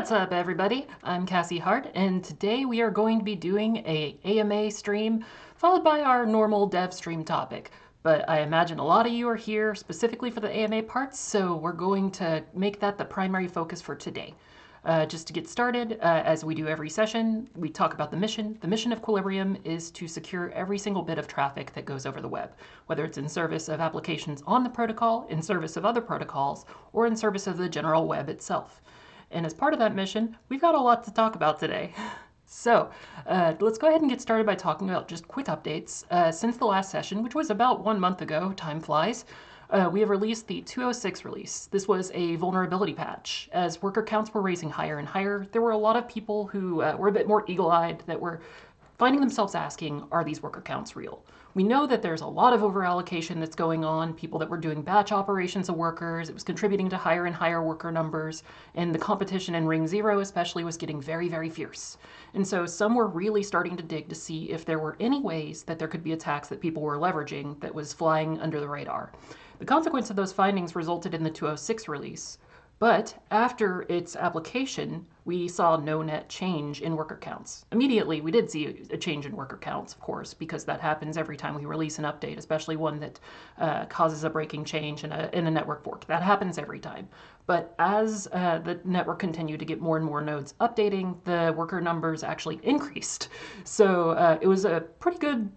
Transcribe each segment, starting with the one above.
What's up, everybody? I'm Cassie Hart, and today we are going to be doing a AMA stream, followed by our normal dev stream topic. But I imagine a lot of you are here specifically for the AMA parts, so we're going to make that the primary focus for today. Just to get started, as we do every session, we talk about the mission. The mission of Quilibrium is to secure every single bit of traffic that goes over the web, whether it's in service of applications on the protocol, in service of other protocols, or in service of the general web itself. And as part of that mission, we've got a lot to talk about today. So let's go ahead and get started by talking about just quick updates. Since the last session, which was about 1 month ago, time flies, we have released the 206 release. This was a vulnerability patch. As worker counts were raising higher and higher, there were a lot of people who were a bit more eagle-eyed that were finding themselves asking, are these worker counts real? We know that there's a lot of overallocation that's going on, people that were doing batch operations of workers, it was contributing to higher and higher worker numbers, and the competition in Ring 0 especially was getting very, very fierce. And so some were really starting to dig to see if there were any ways that there could be attacks that people were leveraging that was flying under the radar. The consequence of those findings resulted in the 206 release. But after its application, we saw no net change in worker counts. Immediately, we did see a change in worker counts, of course, because that happens every time we release an update, especially one that causes a breaking change in a network fork. That happens every time. But as the network continued to get more and more nodes updating, the worker numbers actually increased. So it was a pretty good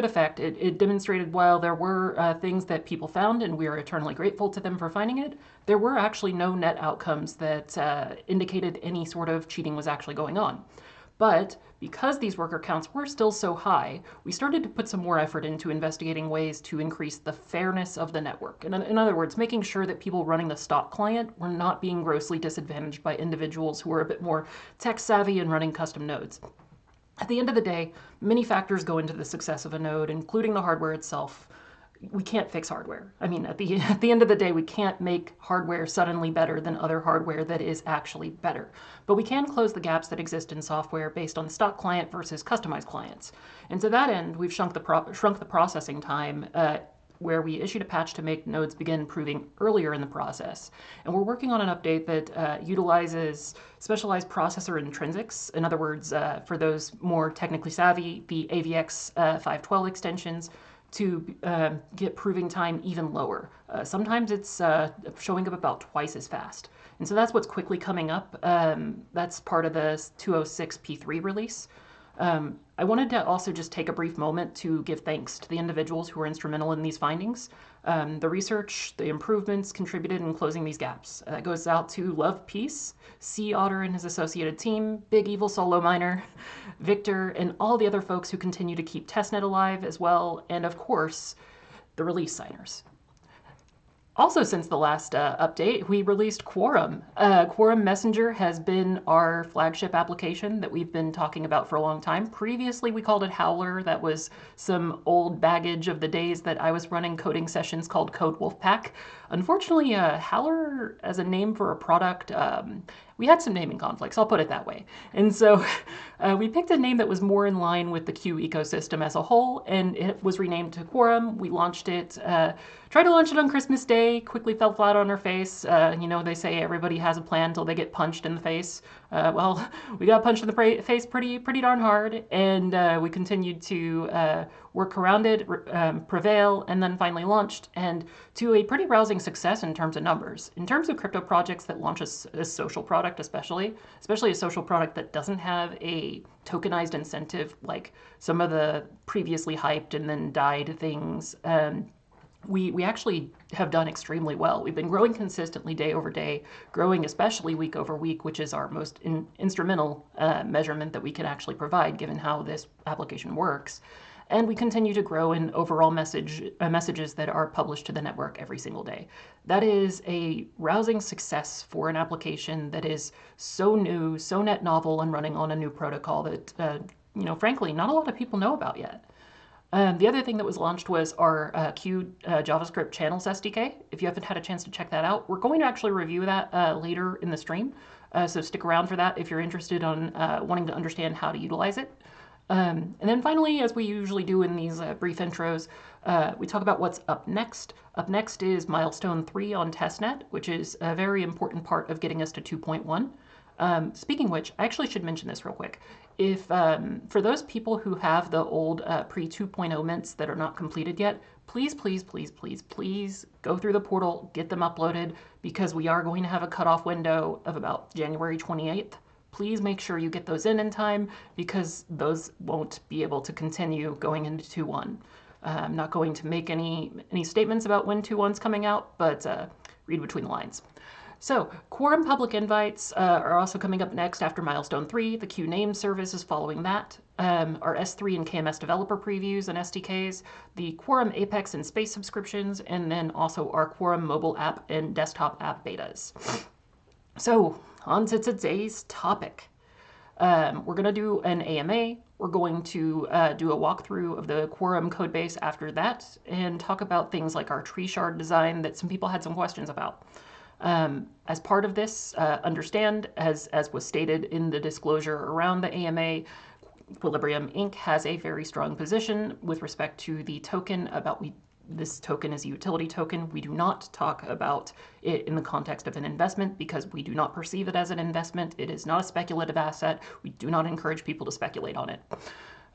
effect. It demonstrated while there were things that people found, and we are eternally grateful to them for finding it, there were actually no net outcomes that indicated any sort of cheating was actually going on. But because these worker counts were still so high, we started to put some more effort into investigating ways to increase the fairness of the network. In other words, making sure that people running the stock client were not being grossly disadvantaged by individuals who were a bit more tech savvy and running custom nodes. At the end of the day, many factors go into the success of a node, including the hardware itself. We can't fix hardware. I mean, at the end of the day, we can't make hardware suddenly better than other hardware that is actually better. But we can close the gaps that exist in software based on stock client versus customized clients. And to that end, we've shrunk the processing time where we issued a patch to make nodes begin proving earlier in the process. And we're working on an update that utilizes specialized processor intrinsics. In other words, for those more technically savvy, the AVX 512 extensions to get proving time even lower. Sometimes it's showing up about twice as fast. And so that's what's quickly coming up. That's part of the 206 P3 release. I wanted to also just take a brief moment to give thanks to the individuals who were instrumental in these findings. The research, the improvements contributed in closing these gaps. That goes out to Love Peace, Sea Otter and his associated team, Big Evil Solo Miner, Victor, and all the other folks who continue to keep Testnet alive as well, and of course, the release signers. Also, since the last update, we released Quorum. Quorum Messenger has been our flagship application that we've been talking about for a long time. Previously, we called it Howler. That was some old baggage of the days that I was running coding sessions called Code Wolfpack. Unfortunately, Howler as a name for a product, we had some naming conflicts, I'll put it that way. And so we picked a name that was more in line with the Q ecosystem as a whole, and it was renamed to Quorum. We launched it, tried to launch it on Christmas Day, quickly fell flat on our face. You know, they say everybody has a plan until they get punched in the face. Well, we got punched in the face pretty darn hard, and we continued to work around it, prevail, and then finally launched, and to a pretty rousing success in terms of numbers. In terms of crypto projects that launch a social product, especially a social product that doesn't have a tokenized incentive like some of the previously hyped and then died things, we actually have done extremely well. We've been growing consistently day over day, growing especially week over week, which is our most instrumental measurement that we can actually provide given how this application works. And we continue to grow in overall messages that are published to the network every single day. That is a rousing success for an application that is so new, so net novel, and running on a new protocol that, frankly, not a lot of people know about yet. The other thing that was launched was our JavaScript Channels SDK. If you haven't had a chance to check that out, we're going to actually review that later in the stream. So stick around for that if you're interested on wanting to understand how to utilize it. And then finally, as we usually do in these brief intros, we talk about what's up next. Up next is Milestone 3 on Testnet, which is a very important part of getting us to 2.1. Speaking of which, I actually should mention this real quick. If for those people who have the old pre 2.0 mints that are not completed yet, please, please, please, please, please go through the portal, get them uploaded, because we are going to have a cutoff window of about January 28th. Please make sure you get those in time, because those won't be able to continue going into 2.1. I'm not going to make any statements about when 2.1's coming out, but read between the lines. So, Quorum public invites are also coming up next after Milestone 3. The QName service is following that. Our S3 and KMS developer previews and SDKs, the Quorum Apex and Space subscriptions, and then also our Quorum mobile app and desktop app betas. So, on to today's topic. We're going to do an AMA. We're going to do a walkthrough of the Quorum codebase after that and talk about things like our tree shard design that some people had some questions about. As part of this, understand, as was stated in the disclosure around the AMA, Quilibrium Inc. has a very strong position with respect to the token about this token is a utility token. We do not talk about it in the context of an investment because we do not perceive it as an investment. It is not a speculative asset. We do not encourage people to speculate on it.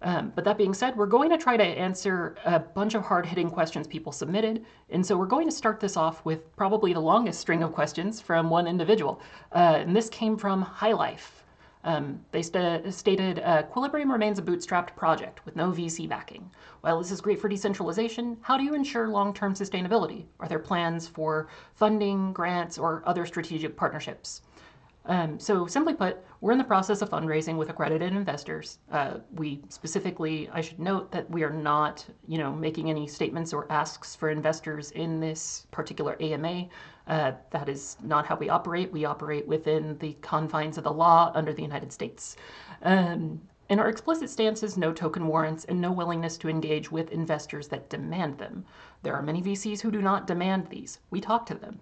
But that being said, we're going to try to answer a bunch of hard-hitting questions people submitted. And so we're going to start this off with probably the longest string of questions from one individual. And this came from High Life. They stated, Quilibrium remains a bootstrapped project with no VC backing. While this is great for decentralization, how do you ensure long-term sustainability? Are there plans for funding, grants, or other strategic partnerships? So simply put, we're in the process of fundraising with accredited investors. We specifically, I should note that we are not, making any statements or asks for investors in this particular AMA. That is not how we operate. We operate within the confines of the law under the United States. And our explicit stance is no token warrants and no willingness to engage with investors that demand them. There are many VCs who do not demand these. We talk to them.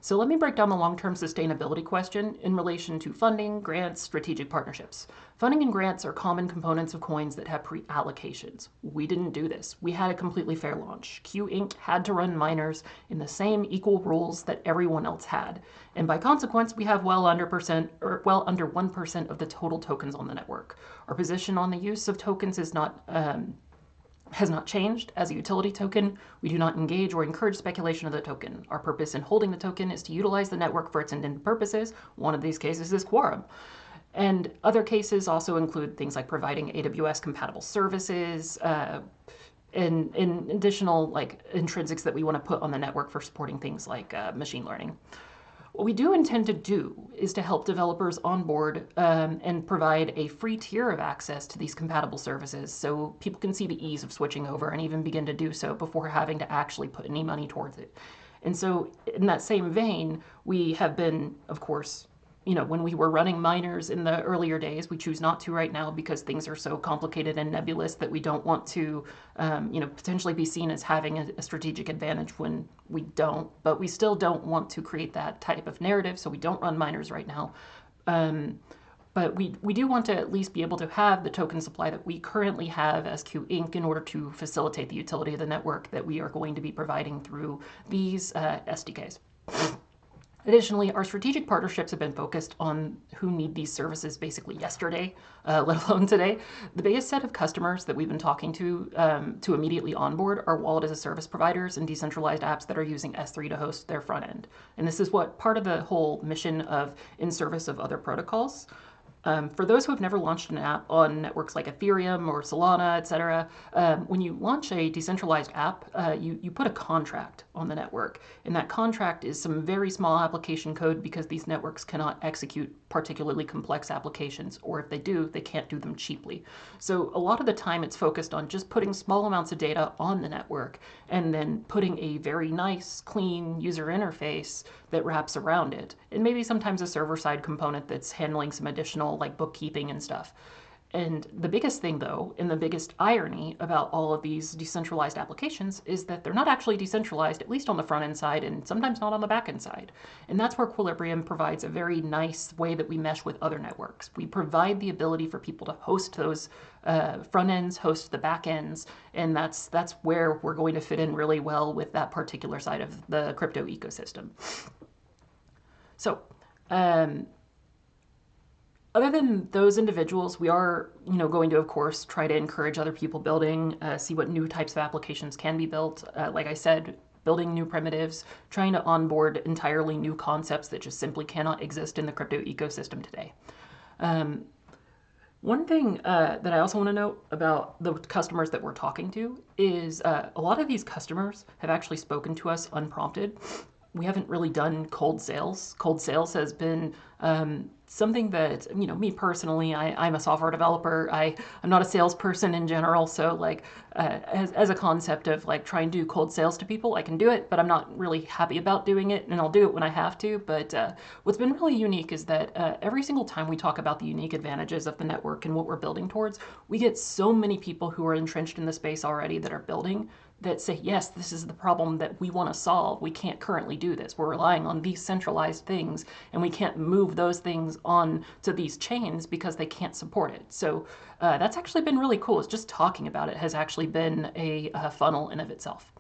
So let me break down the long-term sustainability question in relation to funding, grants, strategic partnerships. Funding and grants are common components of coins that have pre-allocations. We didn't do this. We had a completely fair launch. Q Inc. had to run miners in the same equal rules that everyone else had. And by consequence, we have well under 1% of the total tokens on the network. Our position on the use of tokens is has not changed. As a utility token, we do not engage or encourage speculation of the token. Our purpose in holding the token is to utilize the network for its intended purposes. One of these cases is Quorum. And other cases also include things like providing AWS compatible services, and additional intrinsics that we want to put on the network for supporting things like machine learning. What we do intend to do is to help developers onboard and provide a free tier of access to these compatible services so people can see the ease of switching over and even begin to do so before having to actually put any money towards it. And so in that same vein, we have been, of course, when we were running miners in the earlier days, we choose not to right now because things are so complicated and nebulous that we don't want to, potentially be seen as having a strategic advantage when we don't. But we still don't want to create that type of narrative, so we don't run miners right now. But we do want to at least be able to have the token supply that we currently have as Q Inc. in order to facilitate the utility of the network that we are going to be providing through these SDKs. Additionally, our strategic partnerships have been focused on who need these services basically yesterday, let alone today. The biggest set of customers that we've been talking to immediately onboard are wallet as a service providers and decentralized apps that are using S3 to host their front end. And this is what part of the whole mission of in service of other protocols. For those who have never launched an app on networks like Ethereum or Solana, etc., when you launch a decentralized app, you put a contract on the network. And that contract is some very small application code because these networks cannot execute particularly complex applications, or if they do, they can't do them cheaply. So a lot of the time it's focused on just putting small amounts of data on the network and then putting a very nice, clean user interface that wraps around it. And maybe sometimes a server-side component that's handling some additional bookkeeping and stuff. And the biggest thing, though, and the biggest irony about all of these decentralized applications is that they're not actually decentralized, at least on the front end side, and sometimes not on the back end side. And that's where Quilibrium provides a very nice way that we mesh with other networks. We provide the ability for people to host those front ends, host the back ends, and that's where we're going to fit in really well with that particular side of the crypto ecosystem. So, Other than those individuals, we are, going to, of course, try to encourage other people building, see what new types of applications can be built. Like I said, building new primitives, trying to onboard entirely new concepts that just simply cannot exist in the crypto ecosystem today. One thing that I also want to note about the customers that we're talking to is a lot of these customers have actually spoken to us unprompted. We haven't really done cold sales. Cold sales has been something that, me personally, I'm a software developer. I'm not a salesperson in general. So like as a concept of like trying to do cold sales to people, I can do it, but I'm not really happy about doing it, and I'll do it when I have to. But what's been really unique is that every single time we talk about the unique advantages of the network and what we're building towards, we get so many people who are entrenched in the space already that are building that say, yes, this is the problem that we want to solve. We can't currently do this. We're relying on these centralized things, and we can't move those things on to these chains because they can't support it. So that's actually been really cool. It's just talking about it has actually been a funnel in of itself.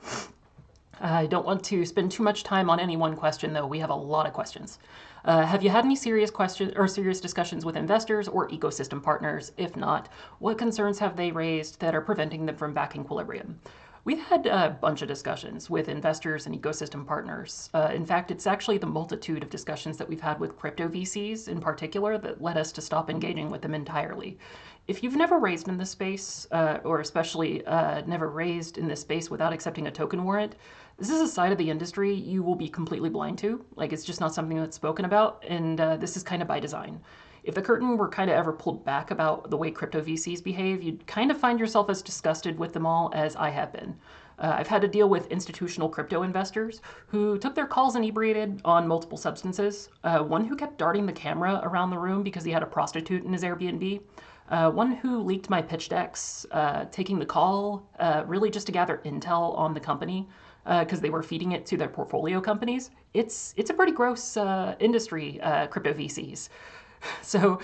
I don't want to spend too much time on any one question, though. We have a lot of questions. Have you had any serious questions or serious discussions with investors or ecosystem partners? If not, what concerns have they raised that are preventing them from backing Quilibrium? We've had a bunch of discussions with investors and ecosystem partners. In fact, it's actually the multitude of discussions that we've had with crypto VCs in particular that led us to stop engaging with them entirely. If you've never raised in this space, or especially never raised in this space without accepting a token warrant, this is a side of the industry you will be completely blind to. Like, it's just not something that's spoken about, and this is kind of by design. If the curtain were kind of ever pulled back about the way crypto VCs behave, you'd kind of find yourself as disgusted with them all as I have been. I've had to deal with institutional crypto investors who took their calls inebriated on multiple substances. One who kept darting the camera around the room because he had a prostitute in his Airbnb. One who leaked my pitch decks, taking the call really just to gather intel on the company because they were feeding it to their portfolio companies. It's a pretty gross industry, crypto VCs. So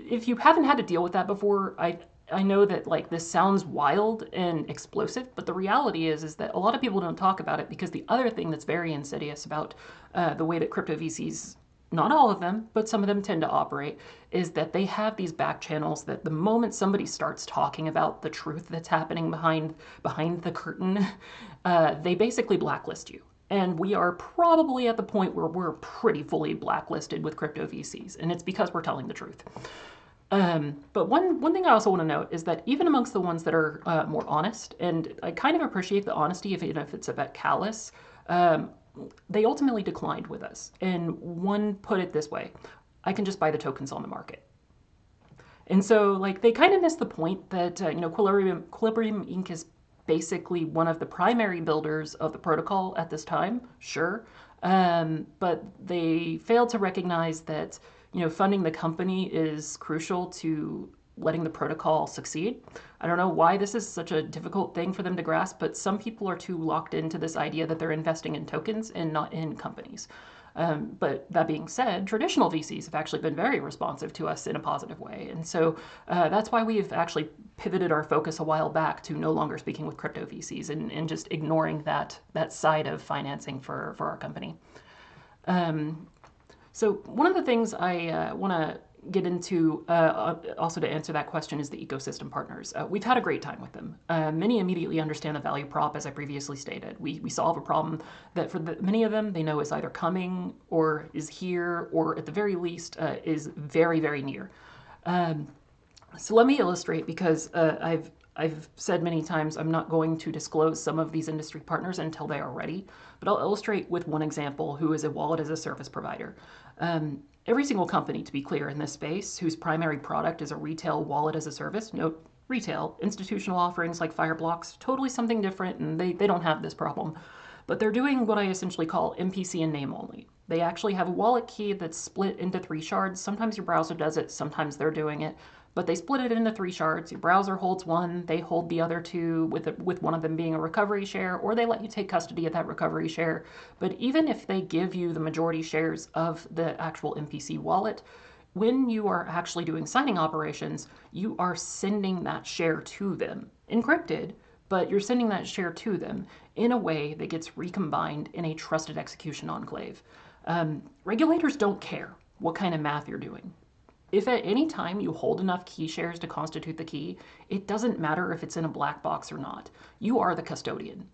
if you haven't had to deal with that before, I know that like this sounds wild and explosive, but the reality is that a lot of people don't talk about it because the other thing that's very insidious about the way that crypto VCs, not all of them, but some of them tend to operate, is that they have these back channels that the moment somebody starts talking about the truth that's happening behind the curtain, they basically blacklist you. And we are probably at the point where we're pretty fully blacklisted with crypto VCs, and it's because we're telling the truth. But one thing I also want to note is that even amongst the ones that are more honest, and I kind of appreciate the honesty, even if it's a bit callous, they ultimately declined with us. And one put it this way: I can just buy the tokens on the market. And so, like, they kind of missed the point that Quilibrium Inc. is basically one of the primary builders of the protocol at this time, sure. But they failed to recognize that, funding the company is crucial to letting the protocol succeed. I don't know why this is such a difficult thing for them to grasp, but some people are too locked into this idea that they're investing in tokens and not in companies. But that being said, traditional VCs have actually been very responsive to us in a positive way. And so that's why we've actually pivoted our focus a while back to no longer speaking with crypto VCs and just ignoring that side of financing for our company. So one of the things I want to get into also to answer that question is the ecosystem partners. We've had a great time with them. Many immediately understand the value prop, as I previously stated. We solve a problem that for many of them they know is either coming or is here or at the very least is very, very near. So let me illustrate, because I've said many times I'm not going to disclose some of these industry partners until they are ready, but I'll illustrate with one example who is a wallet as a service provider. Every single company, to be clear, in this space whose primary product is a retail wallet as a service, note retail, institutional offerings like Fireblocks, totally something different, and they don't have this problem. But they're doing what I essentially call MPC in name only. They actually have a wallet key that's split into 3 shards. Sometimes your browser does it, sometimes they're doing it. But they split it into 3 shards. Your browser holds one, they hold the other 2, with one of them being a recovery share, or they let you take custody of that recovery share. But even if they give you the majority shares of the actual MPC wallet, when you are actually doing signing operations, you are sending that share to them, encrypted, but you're sending that share to them in a way that gets recombined in a trusted execution enclave. Regulators don't care what kind of math you're doing. If at any time you hold enough key shares to constitute the key, it doesn't matter if it's in a black box or not. You are the custodian.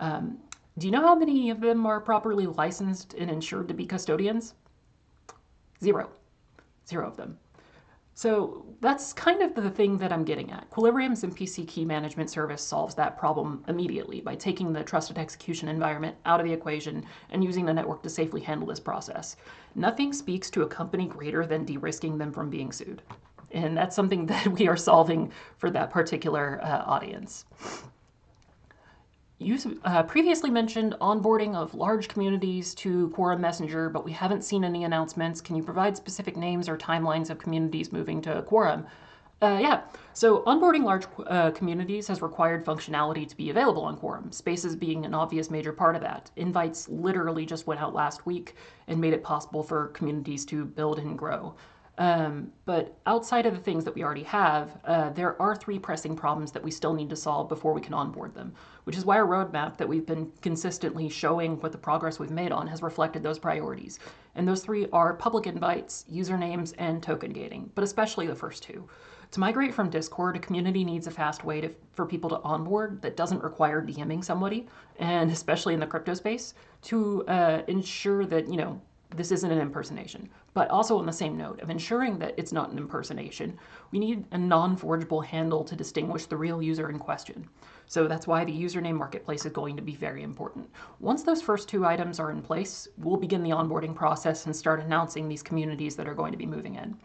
Do you know how many of them are properly licensed and insured to be custodians? Zero. Zero of them. So that's kind of the thing that I'm getting at. Quilibrium's MPC key management service solves that problem immediately by taking the trusted execution environment out of the equation and using the network to safely handle this process. Nothing speaks to a company greater than de-risking them from being sued. And that's something that we are solving for that particular audience. You previously mentioned onboarding of large communities to Quorum Messenger, but we haven't seen any announcements. Can you provide specific names or timelines of communities moving to Quorum? Yeah, so onboarding large communities has required functionality to be available on Quorum, Spaces being an obvious major part of that. Invites literally just went out last week and made it possible for communities to build and grow. But outside of the things that we already have, there are 3 pressing problems that we still need to solve before we can onboard them, which is why our roadmap that we've been consistently showing what the progress we've made on has reflected those priorities. And those 3 are public invites, usernames, and token gating, but especially the first 2. To migrate from Discord, a community needs a fast way for people to onboard that doesn't require DMing somebody, and especially in the crypto space, to ensure that, this isn't an impersonation. But also on the same note of ensuring that it's not an impersonation, we need a non-forgeable handle to distinguish the real user in question. So that's why the username marketplace is going to be very important. Once those first 2 items are in place, we'll begin the onboarding process and start announcing these communities that are going to be moving in.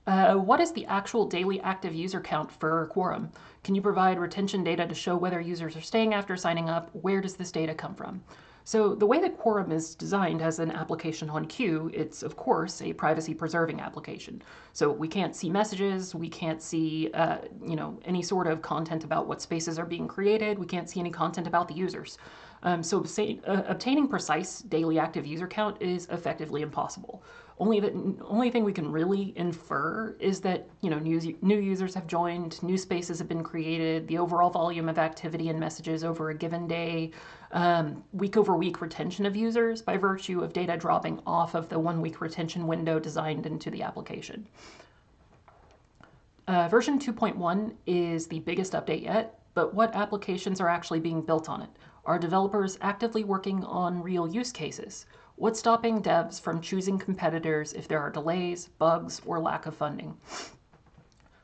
What is the actual daily active user count for Quorum? Can you provide retention data to show whether users are staying after signing up? Where does this data come from? So the way that Quorum is designed as an application on queue, it's of course a privacy preserving application. So we can't see messages, we can't see any sort of content about what spaces are being created, we can't see any content about the users. So obtaining precise daily active user count is effectively impossible. Only thing we can really infer is that new users have joined, new spaces have been created, the overall volume of activity and messages over a given day, week over week retention of users by virtue of data dropping off of the 1-week retention window designed into the application. Version 2.1 is the biggest update yet, but what applications are actually being built on it? Are developers actively working on real use cases? What's stopping devs from choosing competitors if there are delays, bugs, or lack of funding?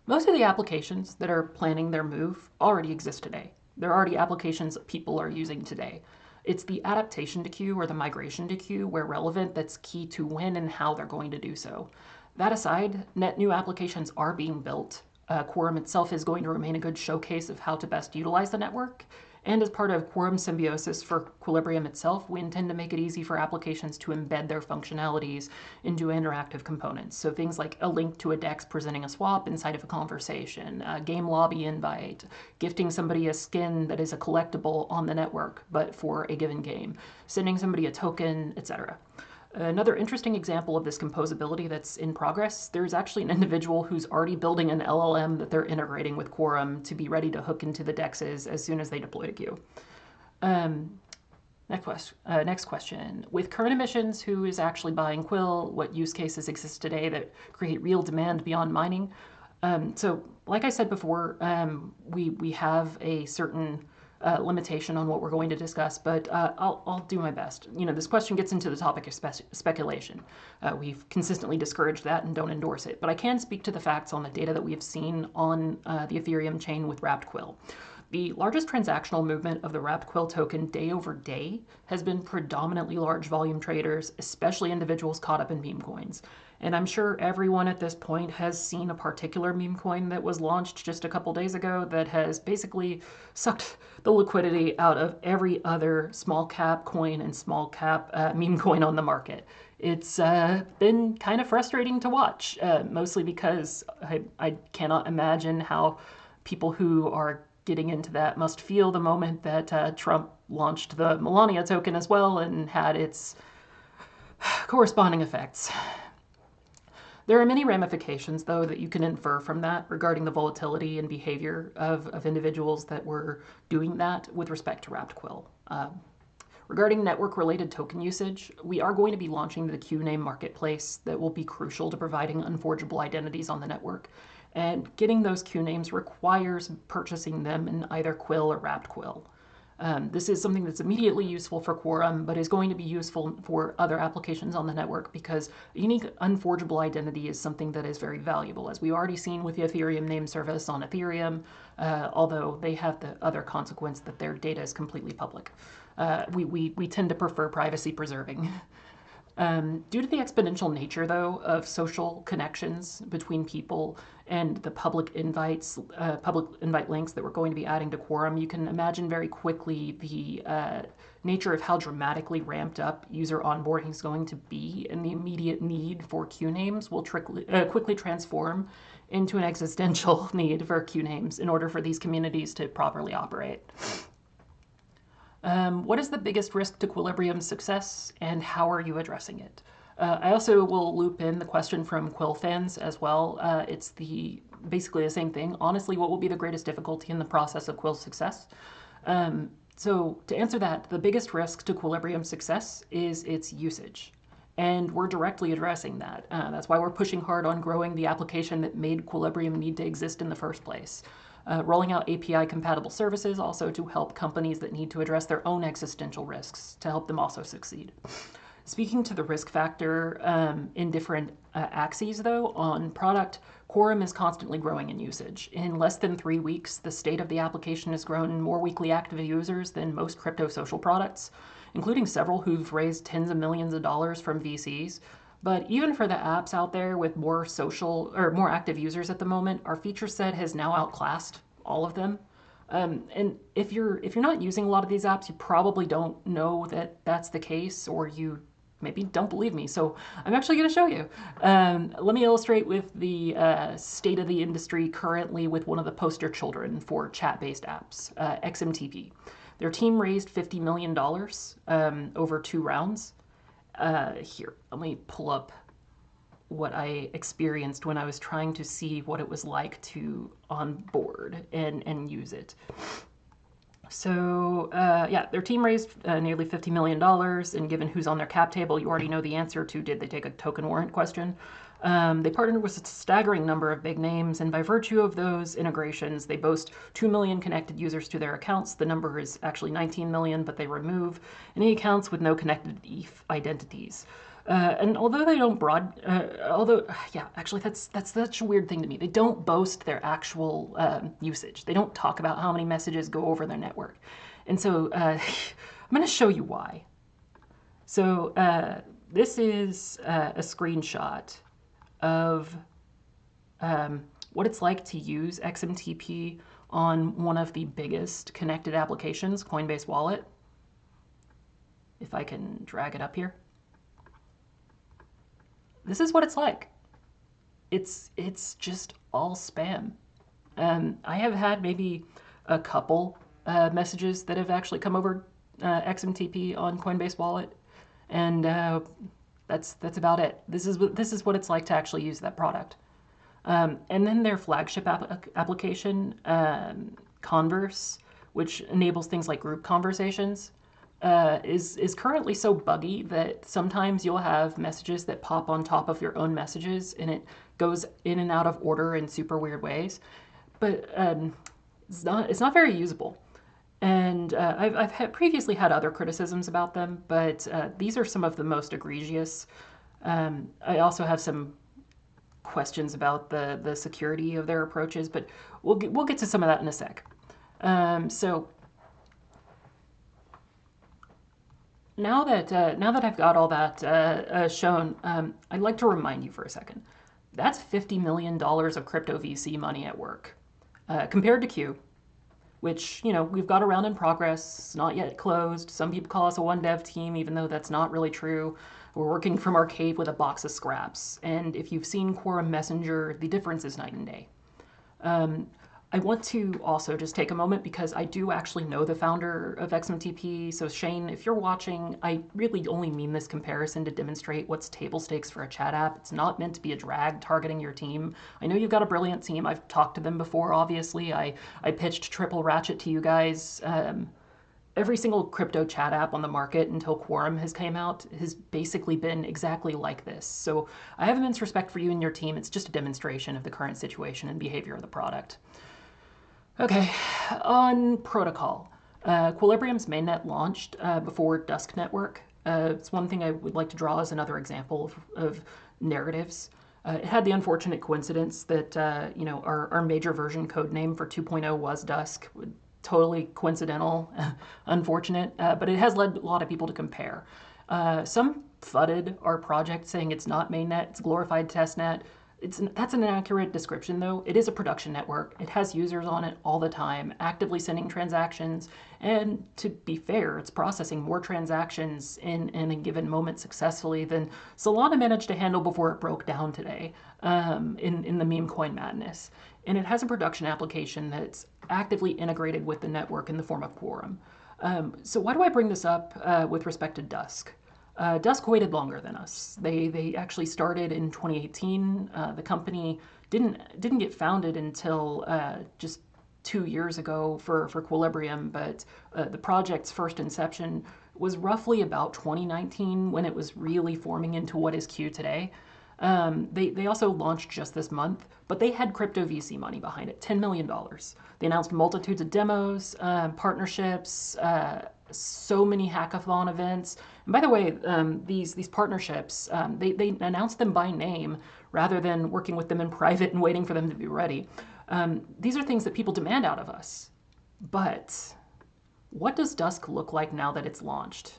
Most of the applications that are planning their move already exist today. They're already applications that people are using today. It's the adaptation to queue or the migration to queue where relevant that's key to when and how they're going to do so. That aside, net new applications are being built. Quorum itself is going to remain a good showcase of how to best utilize the network. And as part of Quorum Symbiosis for Quilibrium itself, we intend to make it easy for applications to embed their functionalities into interactive components. So things like a link to a DEX presenting a swap inside of a conversation, a game lobby invite, gifting somebody a skin that is a collectible on the network, but for a given game, sending somebody a token, etc. Another interesting example of this composability that's in progress, there's actually an individual who's already building an LLM that they're integrating with Quorum to be ready to hook into the DEXs as soon as they deploy to queue. Next question. With current emissions, who is actually buying Quill? What use cases exist today that create real demand beyond mining? So like I said before, we have a certain limitation on what we're going to discuss, but I'll do my best. This question gets into the topic of speculation. We've consistently discouraged that and don't endorse it, but I can speak to the facts on the data that we have seen on the Ethereum chain with wrapped Quill. The largest transactional movement of the wrapped Quill token day over day has been predominantly large volume traders, especially individuals caught up in meme coins. And I'm sure everyone at this point has seen a particular meme coin that was launched just a couple days ago that has basically sucked the liquidity out of every other small cap coin and small cap meme coin on the market. It's been kind of frustrating to watch, mostly because I cannot imagine how people who are getting into that must feel the moment that Trump launched the Melania token as well and had its corresponding effects. There are many ramifications, though, that you can infer from that regarding the volatility and behavior of individuals that were doing that with respect to wrapped Quill. Regarding network-related token usage, we are going to be launching the QName marketplace that will be crucial to providing unforgeable identities on the network. And getting those QNames requires purchasing them in either Quill or Wrapped Quill. This is something that's immediately useful for Quorum, but is going to be useful for other applications on the network because a unique unforgeable identity is something that is very valuable, as we've already seen with the Ethereum name service on Ethereum, although they have the other consequence that their data is completely public. We tend to prefer privacy preserving. Due to the exponential nature, though, of social connections between people and the public invite links that we're going to be adding to Quorum, you can imagine very quickly the nature of how dramatically ramped up user onboarding is going to be, and the immediate need for QNames will quickly transform into an existential need for QNames in order for these communities to properly operate. What is the biggest risk to Quilibrium's success, and how are you addressing it? I also will loop in the question from Quill fans as well. It's basically the same thing. Honestly, what will be the greatest difficulty in the process of Quill's success? So to answer that, the biggest risk to Quilibrium's success is its usage. And we're directly addressing that. That's why we're pushing hard on growing the application that made Quilibrium need to exist in the first place. Rolling out API-compatible services also to help companies that need to address their own existential risks to help them also succeed. Speaking to the risk factor in different axes, though, on product, Quorum is constantly growing in usage. In less than 3 weeks, the state of the application has grown more weekly active users than most crypto social products, including several who've raised tens of millions of dollars from VCs. But even for the apps out there with more active users at the moment, our feature set has now outclassed all of them. And if you're not using a lot of these apps, you probably don't know that that's the case, or you maybe don't believe me. So I'm actually going to show you. Let me illustrate with the state of the industry currently with one of the poster children for chat-based apps, XMTP. Their team raised $50 million over 2 rounds. Here, let me pull up what I experienced when I was trying to see what it was like to onboard and use it. So yeah, their team raised nearly $50 million, and given who's on their cap table, you already know the answer to did they take a token warrant question. They partnered with a staggering number of big names, and by virtue of those integrations, they boast 2 million connected users to their accounts. The number is actually 19 million, but they remove any accounts with no connected ETH identities. And although they don't actually that's such a weird thing to me. They don't boast their actual usage. They don't talk about how many messages go over their network. And so I'm going to show you why. So this is a screenshot of what it's like to use XMTP on one of the biggest connected applications, Coinbase Wallet. If I can drag it up here. This is what it's like. It's just all spam. I have had maybe a couple messages that have actually come over XMTP on Coinbase Wallet, and that's about it. This is what it's like to actually use that product. And then their flagship application, Converse, which enables things like group conversations, is currently so buggy that sometimes you'll have messages that pop on top of your own messages, and it goes in and out of order in super weird ways. But it's not very usable. And I've previously had other criticisms about them, but these are some of the most egregious. I also have some questions about the security of their approaches, but we'll get to some of that in a sec. So now that I've got all that shown, I'd like to remind you for a second. That's $50 million of crypto VC money at work, compared to Q, which, you know, we've got a round in progress, not yet closed. Some people call us a one dev team, even though that's not really true. We're working from our cave with a box of scraps. And if you've seen Quorum Messenger, the difference is night and day. I want to also just take a moment because I do actually know the founder of XMTP. So Shane, if you're watching, I really only mean this comparison to demonstrate what's table stakes for a chat app. It's not meant to be a drag targeting your team. I know you've got a brilliant team. I've talked to them before, obviously. I pitched Triple Ratchet to you guys every single crypto chat app on the market until Quorum has came out has basically been exactly like this. So I have immense respect for you and your team. It's just a demonstration of the current situation and behavior of the product. Okay, on protocol. Quilibrium's mainnet launched before Dusk Network. It's one thing I would like to draw as another example of narratives. It had the unfortunate coincidence that our major version code name for 2.0 was Dusk. Totally coincidental, unfortunate, but it has led a lot of people to compare. Some fudded our project saying it's not mainnet, it's glorified testnet. That's an inaccurate description though. It is a production network. It has users on it all the time, actively sending transactions, and to be fair, it's processing more transactions in a given moment successfully than Solana managed to handle before it broke down today in the meme coin madness. And it has a production application that's actively integrated with the network in the form of Quorum. So why do I bring this up with respect to Dusk? Dusk waited longer than us. They actually started in 2018. The company didn't get founded until just 2 years ago for Quilibrium, but the project's first inception was roughly about 2019 when it was really forming into what is Q today. They also launched just this month, but they had crypto VC money behind it, $10 million. They announced multitudes of demos, partnerships, so many hackathon events. And by the way, these partnerships, they announced them by name rather than working with them in private and waiting for them to be ready. These are things that people demand out of us. But what does Dusk look like now that it's launched?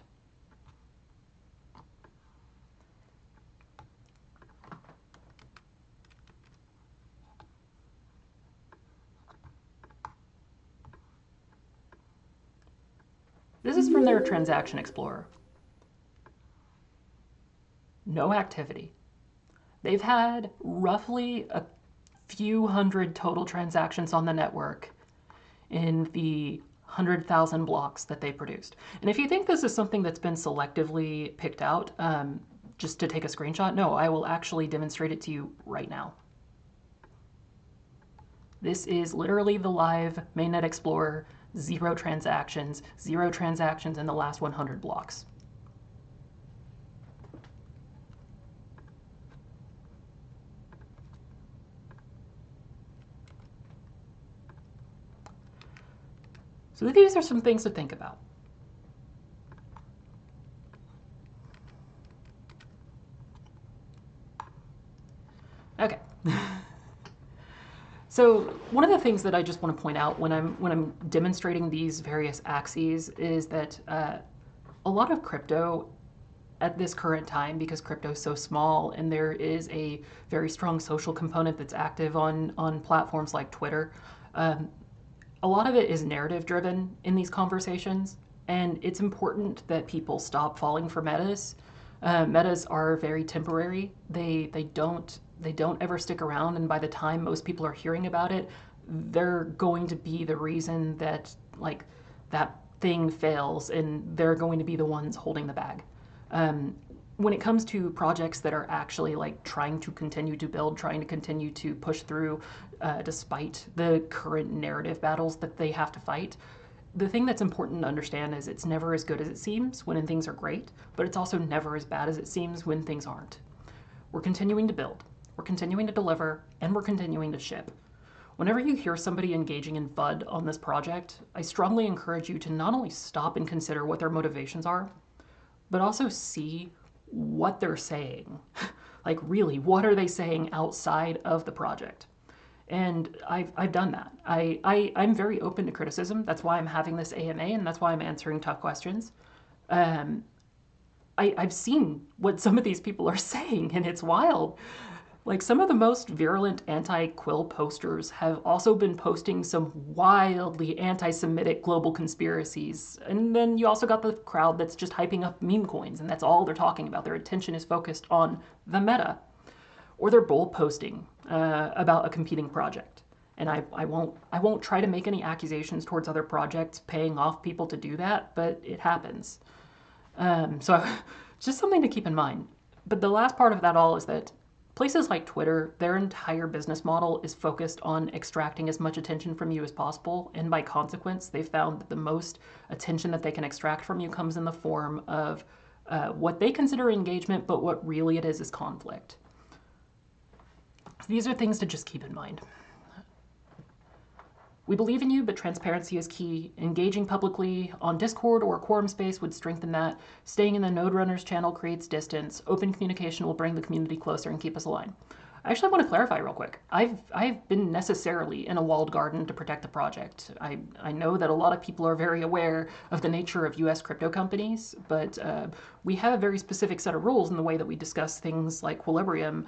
This is from their Transaction Explorer. No activity. They've had roughly a few hundred total transactions on the network in the 100,000 blocks that they produced. And if you think this is something that's been selectively picked out just to take a screenshot, no, I will actually demonstrate it to you right now. This is literally the live mainnet Explorer, 0 transactions in the last 100 blocks. So these are some things to think about. Okay. So one of the things that I just want to point out when I'm demonstrating these various axes is that a lot of crypto at this current time, because crypto is so small and there is a very strong social component that's active on platforms like Twitter, a lot of it is narrative driven in these conversations, and it's important that people stop falling for metas. Metas are very temporary. They don't ever stick around, and by the time most people are hearing about it, they're going to be the reason that like that thing fails, and they're going to be the ones holding the bag. When it comes to projects that are actually like trying to continue to build, trying to continue to push through despite the current narrative battles that they have to fight, the thing that's important to understand is it's never as good as it seems when things are great, but it's also never as bad as it seems when things aren't. We're continuing to build, we're continuing to deliver, and we're continuing to ship. Whenever you hear somebody engaging in FUD on this project, I strongly encourage you to not only stop and consider what their motivations are, but also see what they're saying. Like really, what are they saying outside of the project? And I've done that. I'm very open to criticism. That's why I'm having this AMA, and that's why I'm answering tough questions. I've seen what some of these people are saying, and it's wild. Like some of the most virulent anti-Quill posters have also been posting some wildly anti-Semitic global conspiracies. And then you also got the crowd that's just hyping up meme coins, and that's all they're talking about. Their attention is focused on the meta. Or they're bull posting about a competing project. And I won't try to make any accusations towards other projects paying off people to do that, but it happens. So just something to keep in mind. But the last part of that all is that Places like Twitter, their entire business model is focused on extracting as much attention from you as possible, and by consequence, they've found that the most attention that they can extract from you comes in the form of what they consider engagement, but what really it is conflict. These are things to just keep in mind. We believe in you, but transparency is key. Engaging publicly on Discord or Quorum Space would strengthen that. Staying in the Node Runners channel creates distance. Open communication will bring the community closer and keep us aligned. I actually want to clarify real quick. I've been necessarily in a walled garden to protect the project. I know that a lot of people are very aware of the nature of US crypto companies, but we have a very specific set of rules in the way that we discuss things like Quilibrium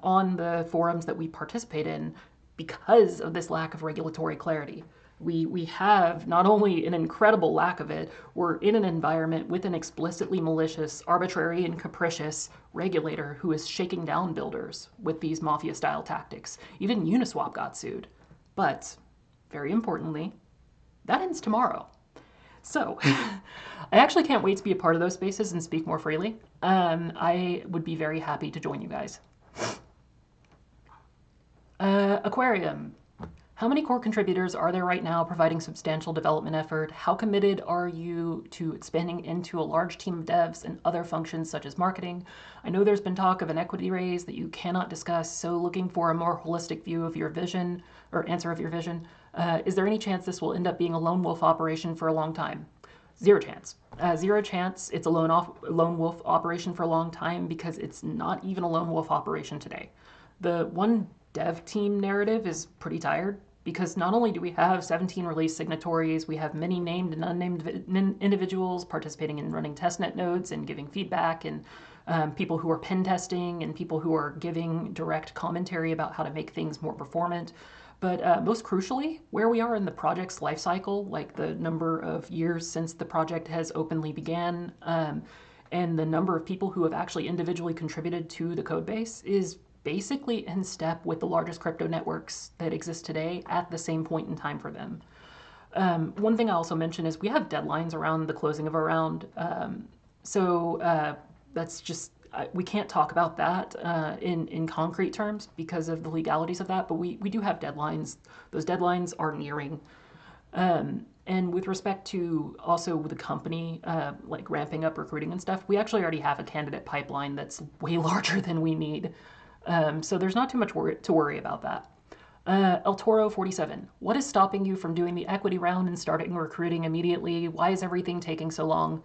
on the forums that we participate in, because of this lack of regulatory clarity. We have not only an incredible lack of it, we're in an environment with an explicitly malicious, arbitrary, and capricious regulator who is shaking down builders with these mafia-style tactics. Even Uniswap got sued. But, very importantly, that ends tomorrow. So, I actually can't wait to be a part of those spaces and speak more freely. I would be very happy to join you guys. Aquarium. How many core contributors are there right now providing substantial development effort? How committed are you to expanding into a large team of devs and other functions such as marketing? I know there's been talk of an equity raise that you cannot discuss, so looking for a more holistic view of your vision, or answer of your vision. Is there any chance this will end up being a lone wolf operation for a long time? Zero chance. Zero chance it's a lone wolf operation for a long time, because it's not even a lone wolf operation today. The one dev team narrative is pretty tired, because not only do we have 17 release signatories, we have many named and unnamed individuals participating in running testnet nodes and giving feedback, and people who are pen testing, and people who are giving direct commentary about how to make things more performant. But most crucially, where we are in the project's lifecycle, like the number of years since the project has openly began, and the number of people who have actually individually contributed to the code base, is basically in step with the largest crypto networks that exist today at the same point in time for them. One thing I also mention is we have deadlines around the closing of our round. So that's just, we can't talk about that in concrete terms because of the legalities of that, but we do have deadlines. Those deadlines are nearing. And with respect to also the company, like ramping up recruiting and stuff, we actually already have a candidate pipeline that's way larger than we need. So there's not too much to worry about that. El Toro 47, what is stopping you from doing the equity round and starting recruiting immediately? Why is everything taking so long?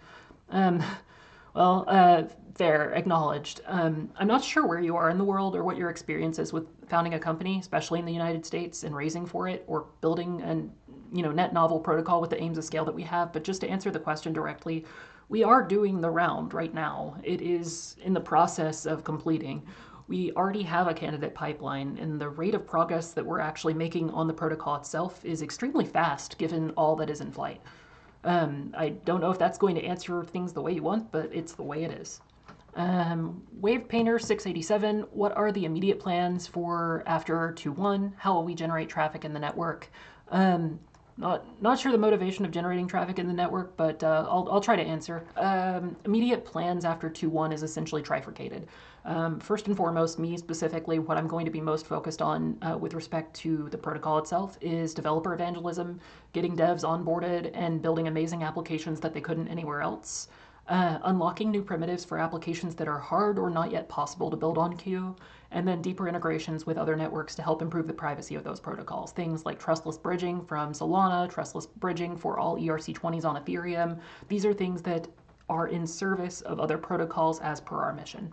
Fair, acknowledged. I'm not sure where you are in the world or what your experience is with founding a company, especially in the United States, and raising for it or building an net novel protocol with the aims of scale that we have. But just to answer the question directly, we are doing the round right now. It is in the process of completing. We already have a candidate pipeline, and the rate of progress that we're actually making on the protocol itself is extremely fast given all that is in flight. I don't know if that's going to answer things the way you want, but it's the way it is. Wave Painter 687, what are the immediate plans for after 2.1? How will we generate traffic in the network? Not sure the motivation of generating traffic in the network, but I'll try to answer. Immediate plans after 2.1 is essentially trifurcated. First and foremost, me specifically, what I'm going to be most focused on with respect to the protocol itself is developer evangelism, getting devs onboarded, and building amazing applications that they couldn't anywhere else. Unlocking new primitives for applications that are hard or not yet possible to build on queue, and then deeper integrations with other networks to help improve the privacy of those protocols. Things like trustless bridging from Solana, trustless bridging for all ERC20s on Ethereum. These are things that are in service of other protocols as per our mission.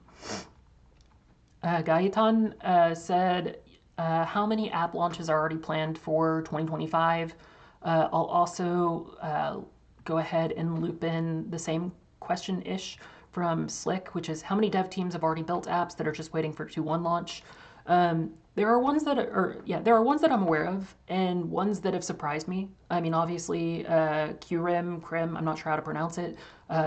Gaetan said, how many app launches are already planned for 2025? I'll also go ahead and loop in the same question-ish from Slick, which is how many dev teams have already built apps that are just waiting for 2.1 launch? There are ones that there are ones that I'm aware of, and ones that have surprised me. I mean, obviously, Krim, I'm not sure how to pronounce it.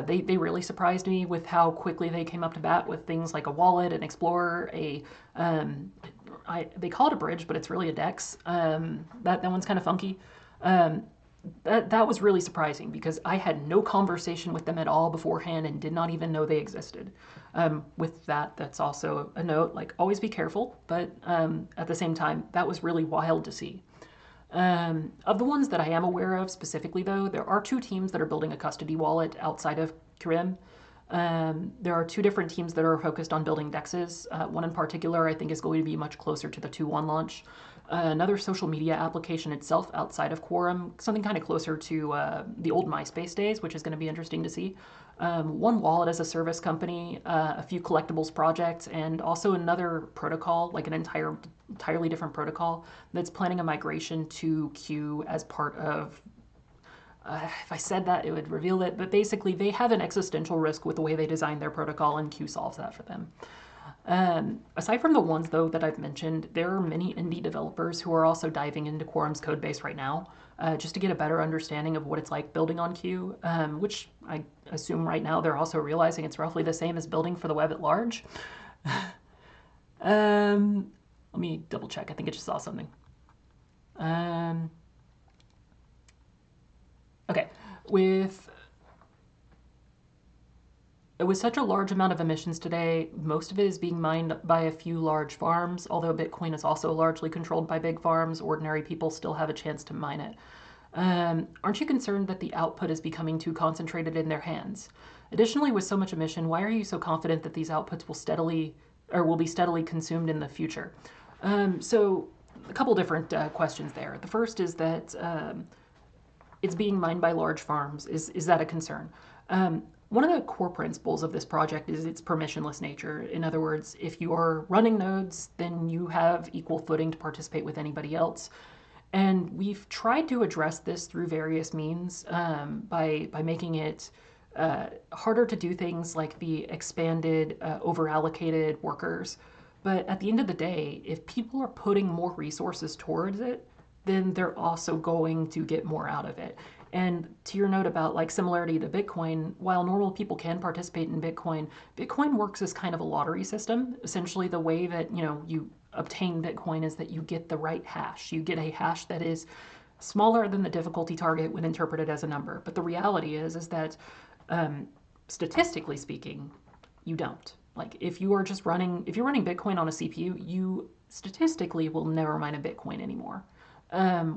They really surprised me with how quickly they came up to bat with things like a wallet, an explorer, they call it a bridge, but it's really a DEX. That one's kind of funky. that was really surprising because I had no conversation with them at all beforehand and did not even know they existed. With that, that's also a note, like always be careful, but at the same time, that was really wild to see. Of the ones that I am aware of specifically, though, there are two teams that are building a custody wallet outside of Quorum. There are two different teams that are focused on building DEXs. One in particular I think is going to be much closer to the 2.1 launch. Another social media application itself outside of Quorum, something kind of closer to the old MySpace days, which is going to be interesting to see. One wallet as a service company, a few collectibles projects, and also another protocol, like an entirely different protocol, that's planning a migration to Q as part of if I said that, it would reveal it, but basically they have an existential risk with the way they designed their protocol, and Q solves that for them. Aside from the ones, though, that I've mentioned, there are many indie developers who are also diving into Quorum's code base right now, just to get a better understanding of what it's like building on Q, which I assume right now they're also realizing it's roughly the same as building for the web at large. Let me double check. I think I just saw something. Okay, with such a large amount of emissions today, most of it is being mined by a few large farms, although Bitcoin is also largely controlled by big farms. Ordinary people still have a chance to mine it. Aren't you concerned that the output is becoming too concentrated in their hands? Additionally, with so much emission, why are you so confident that these outputs will be steadily consumed in the future? So a couple different questions there. The first is that it's being mined by large farms. Is that a concern? One of the core principles of this project is its permissionless nature. In other words, if you are running nodes, then you have equal footing to participate with anybody else. And we've tried to address this through various means by making it harder to do things like the expanded, over-allocated workers. But at the end of the day, if people are putting more resources towards it, then they're also going to get more out of it. And to your note about like similarity to Bitcoin, while normal people can participate in Bitcoin, Bitcoin works as kind of a lottery system. Essentially, the way that you obtain Bitcoin is that you get the right hash. You get a hash that is smaller than the difficulty target when interpreted as a number. But the reality is that statistically speaking, you don't. Like if you're running Bitcoin on a CPU, you statistically will never mine a Bitcoin anymore.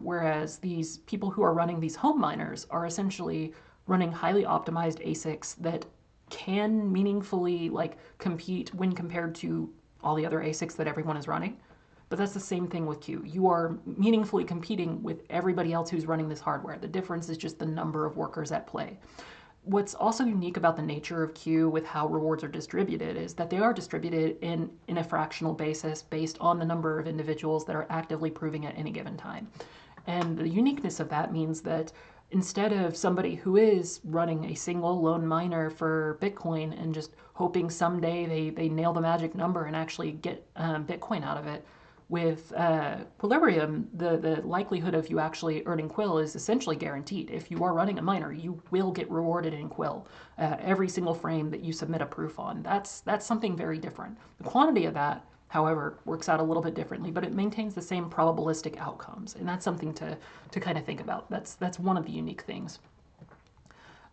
Whereas these people who are running these home miners are essentially running highly optimized ASICs that can meaningfully compete when compared to all the other ASICs that everyone is running. But that's the same thing with Q. You are meaningfully competing with everybody else who's running this hardware. The difference is just the number of workers at play. What's also unique about the nature of Q with how rewards are distributed is that they are distributed in a fractional basis based on the number of individuals that are actively proving at any given time. And the uniqueness of that means that instead of somebody who is running a single lone miner for Bitcoin and just hoping someday they nail the magic number and actually get Bitcoin out of it, with Quilibrium, the likelihood of you actually earning Quill is essentially guaranteed. If you are running a miner, you will get rewarded in Quill every single frame that you submit a proof on. That's something very different. The quantity of that, however, works out a little bit differently, but it maintains the same probabilistic outcomes, and that's something to kind of think about. That's one of the unique things.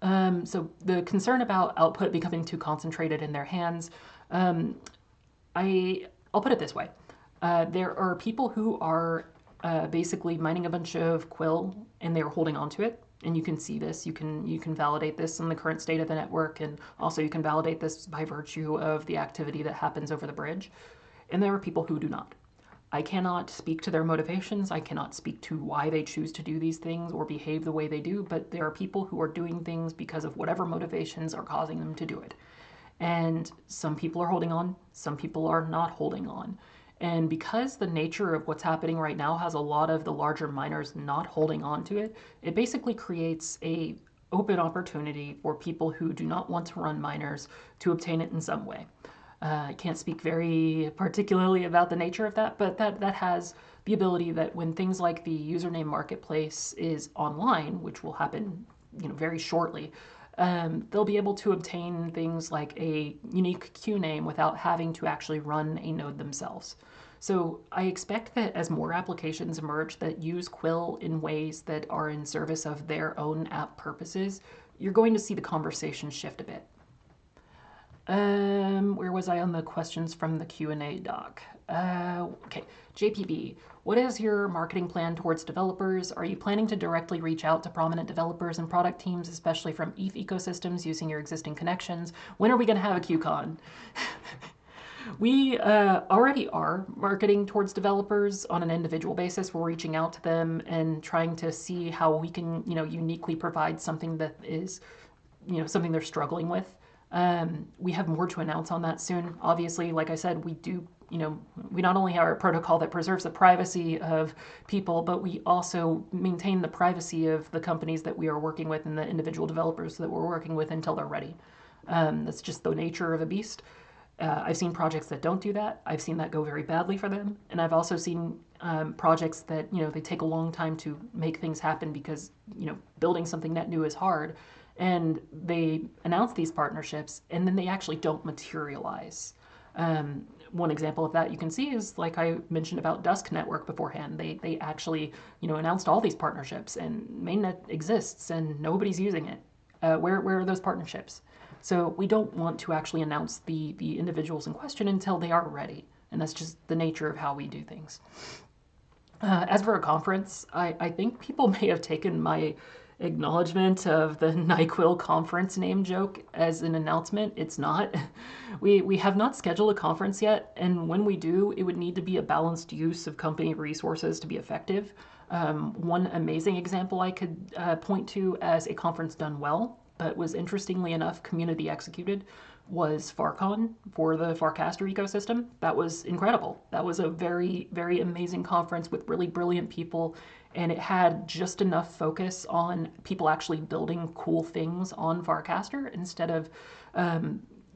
So the concern about output becoming too concentrated in their hands, I'll put it this way. There are people who are basically mining a bunch of Quill and they're holding on to it. And you can see this. You can validate this in the current state of the network, and also you can validate this by virtue of the activity that happens over the bridge. And there are people who do not. I cannot speak to their motivations. I cannot speak to why they choose to do these things or behave the way they do, but there are people who are doing things because of whatever motivations are causing them to do it. And some people are holding on, some people are not holding on. And because the nature of what's happening right now has a lot of the larger miners not holding on to it, it basically creates a open opportunity for people who do not want to run miners to obtain it in some way. I can't speak very particularly about the nature of that, but that has the ability that when things like the username marketplace is online, which will happen very shortly, they'll be able to obtain things like a unique Q name without having to actually run a node themselves. So I expect that as more applications emerge that use Quill in ways that are in service of their own app purposes, you're going to see the conversation shift a bit. Where was I on the questions from the Q&A doc? Okay, JPB, what is your marketing plan towards developers? Are you planning to directly reach out to prominent developers and product teams, especially from ETH ecosystems, using your existing connections? When are we going to have a QCon? We already are marketing towards developers on an individual basis. We're reaching out to them and trying to see how we can, uniquely provide something that is, something they're struggling with. We have more to announce on that soon. Obviously, like I said, we do, we not only have a protocol that preserves the privacy of people, but we also maintain the privacy of the companies that we are working with and the individual developers that we're working with until they're ready. That's just the nature of a beast. I've seen projects that don't do that. I've seen that go very badly for them. And I've also seen projects that, they take a long time to make things happen because, building something net new is hard. And they announce these partnerships and then they actually don't materialize. One example of that you can see is, like I mentioned about Dusk Network beforehand. They actually, announced all these partnerships and mainnet exists and nobody's using it. Where are those partnerships? So we don't want to actually announce the individuals in question until they are ready. And that's just the nature of how we do things. As for a conference, I think people may have taken my acknowledgement of the NyQuil conference name joke as an announcement. It's not. We have not scheduled a conference yet, and when we do, it would need to be a balanced use of company resources to be effective. One amazing example I could point to as a conference done well, but was interestingly enough community executed, was FarCon for the Farcaster ecosystem. That was incredible. That was a very, very amazing conference with really brilliant people, and it had just enough focus on people actually building cool things on Farcaster instead of